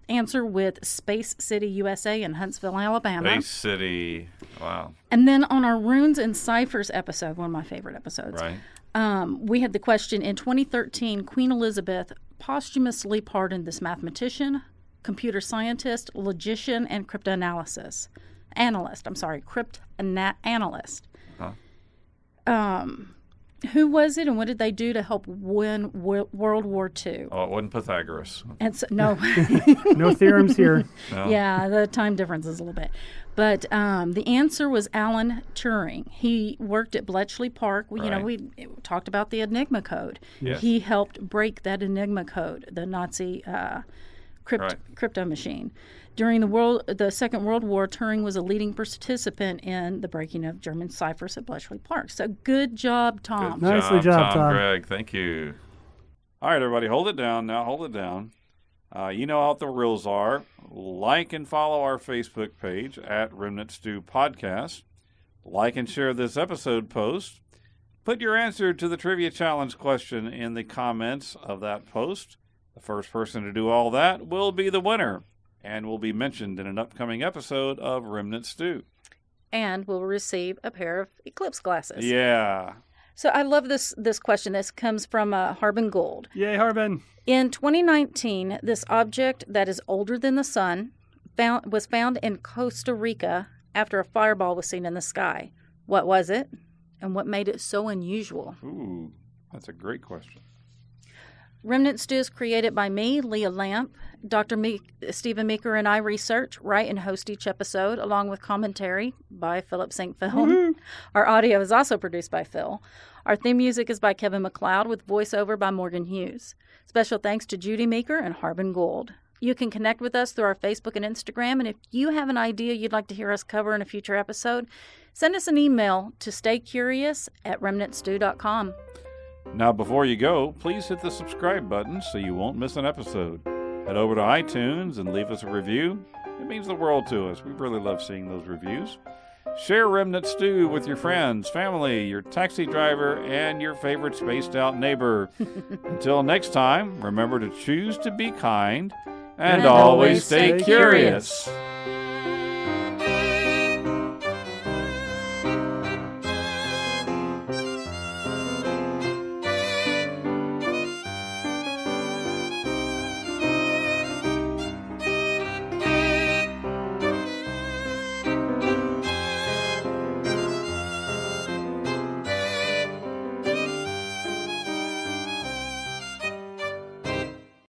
[SPEAKER 1] answer with Space City, USA in Huntsville, Alabama.
[SPEAKER 3] Space City. Wow.
[SPEAKER 1] And then on our Runes and Ciphers episode, one of my favorite episodes,
[SPEAKER 3] right.
[SPEAKER 1] We had the question, in 2013, Queen Elizabeth posthumously pardoned this mathematician, computer scientist, logician, and cryptanalyst.
[SPEAKER 3] Huh?
[SPEAKER 1] Who was it, and what did they do to help win World War II?
[SPEAKER 3] Oh, it wasn't Pythagoras.
[SPEAKER 1] And so, no.
[SPEAKER 2] No theorems here.
[SPEAKER 3] No.
[SPEAKER 1] Yeah, the time difference is a little bit. But the answer was Alan Turing. He worked at Bletchley Park.
[SPEAKER 3] Right.
[SPEAKER 1] You know, we talked about the Enigma code.
[SPEAKER 3] Yes.
[SPEAKER 1] He helped break that Enigma code, the Nazi crypto machine. During the Second World War, Turing was a leading participant in the breaking of German ciphers at Bletchley Park. So good job, Tom.
[SPEAKER 2] Nicely job, Tom.
[SPEAKER 3] Gregg. Thank you. All right, everybody, hold it down now. Hold it down. You know what the rules are. Like and follow our Facebook page at Remnant Stew Podcast. Like and share this episode post. Put your answer to the Trivia Challenge question in the comments of that post. The first person to do all that will be the winner and will be mentioned in an upcoming episode of Remnant Stew.
[SPEAKER 1] And will receive a pair of eclipse glasses.
[SPEAKER 3] Yeah.
[SPEAKER 1] So I love this question. This comes from Harbin Gould.
[SPEAKER 2] Yay, Harbin.
[SPEAKER 1] In 2019, this object that is older than the sun was found in Costa Rica after a fireball was seen in the sky. What was it? And what made it so unusual?
[SPEAKER 3] Ooh, that's a great question.
[SPEAKER 1] Remnant Stew is created by me, Leah Lamp. Dr. Stephen Meeker and I research, write, and host each episode, along with commentary by Philip Sinquefield. Mm-hmm. Our audio is also produced by Phil. Our theme music is by Kevin MacLeod, with voiceover by Morgan Hughes. Special thanks to Judy Meeker and Harbin Gould. You can connect with us through our Facebook and Instagram, and if you have an idea you'd like to hear us cover in a future episode, send us an email to staycurious@remnantstew.com.
[SPEAKER 3] Now, before you go, please hit the subscribe button so you won't miss an episode. Head over to iTunes and leave us a review. It means the world to us. We really love seeing those reviews. Share Remnant Stew with your friends, family, your taxi driver, and your favorite spaced-out neighbor. Until next time, remember to choose to be kind and always stay curious.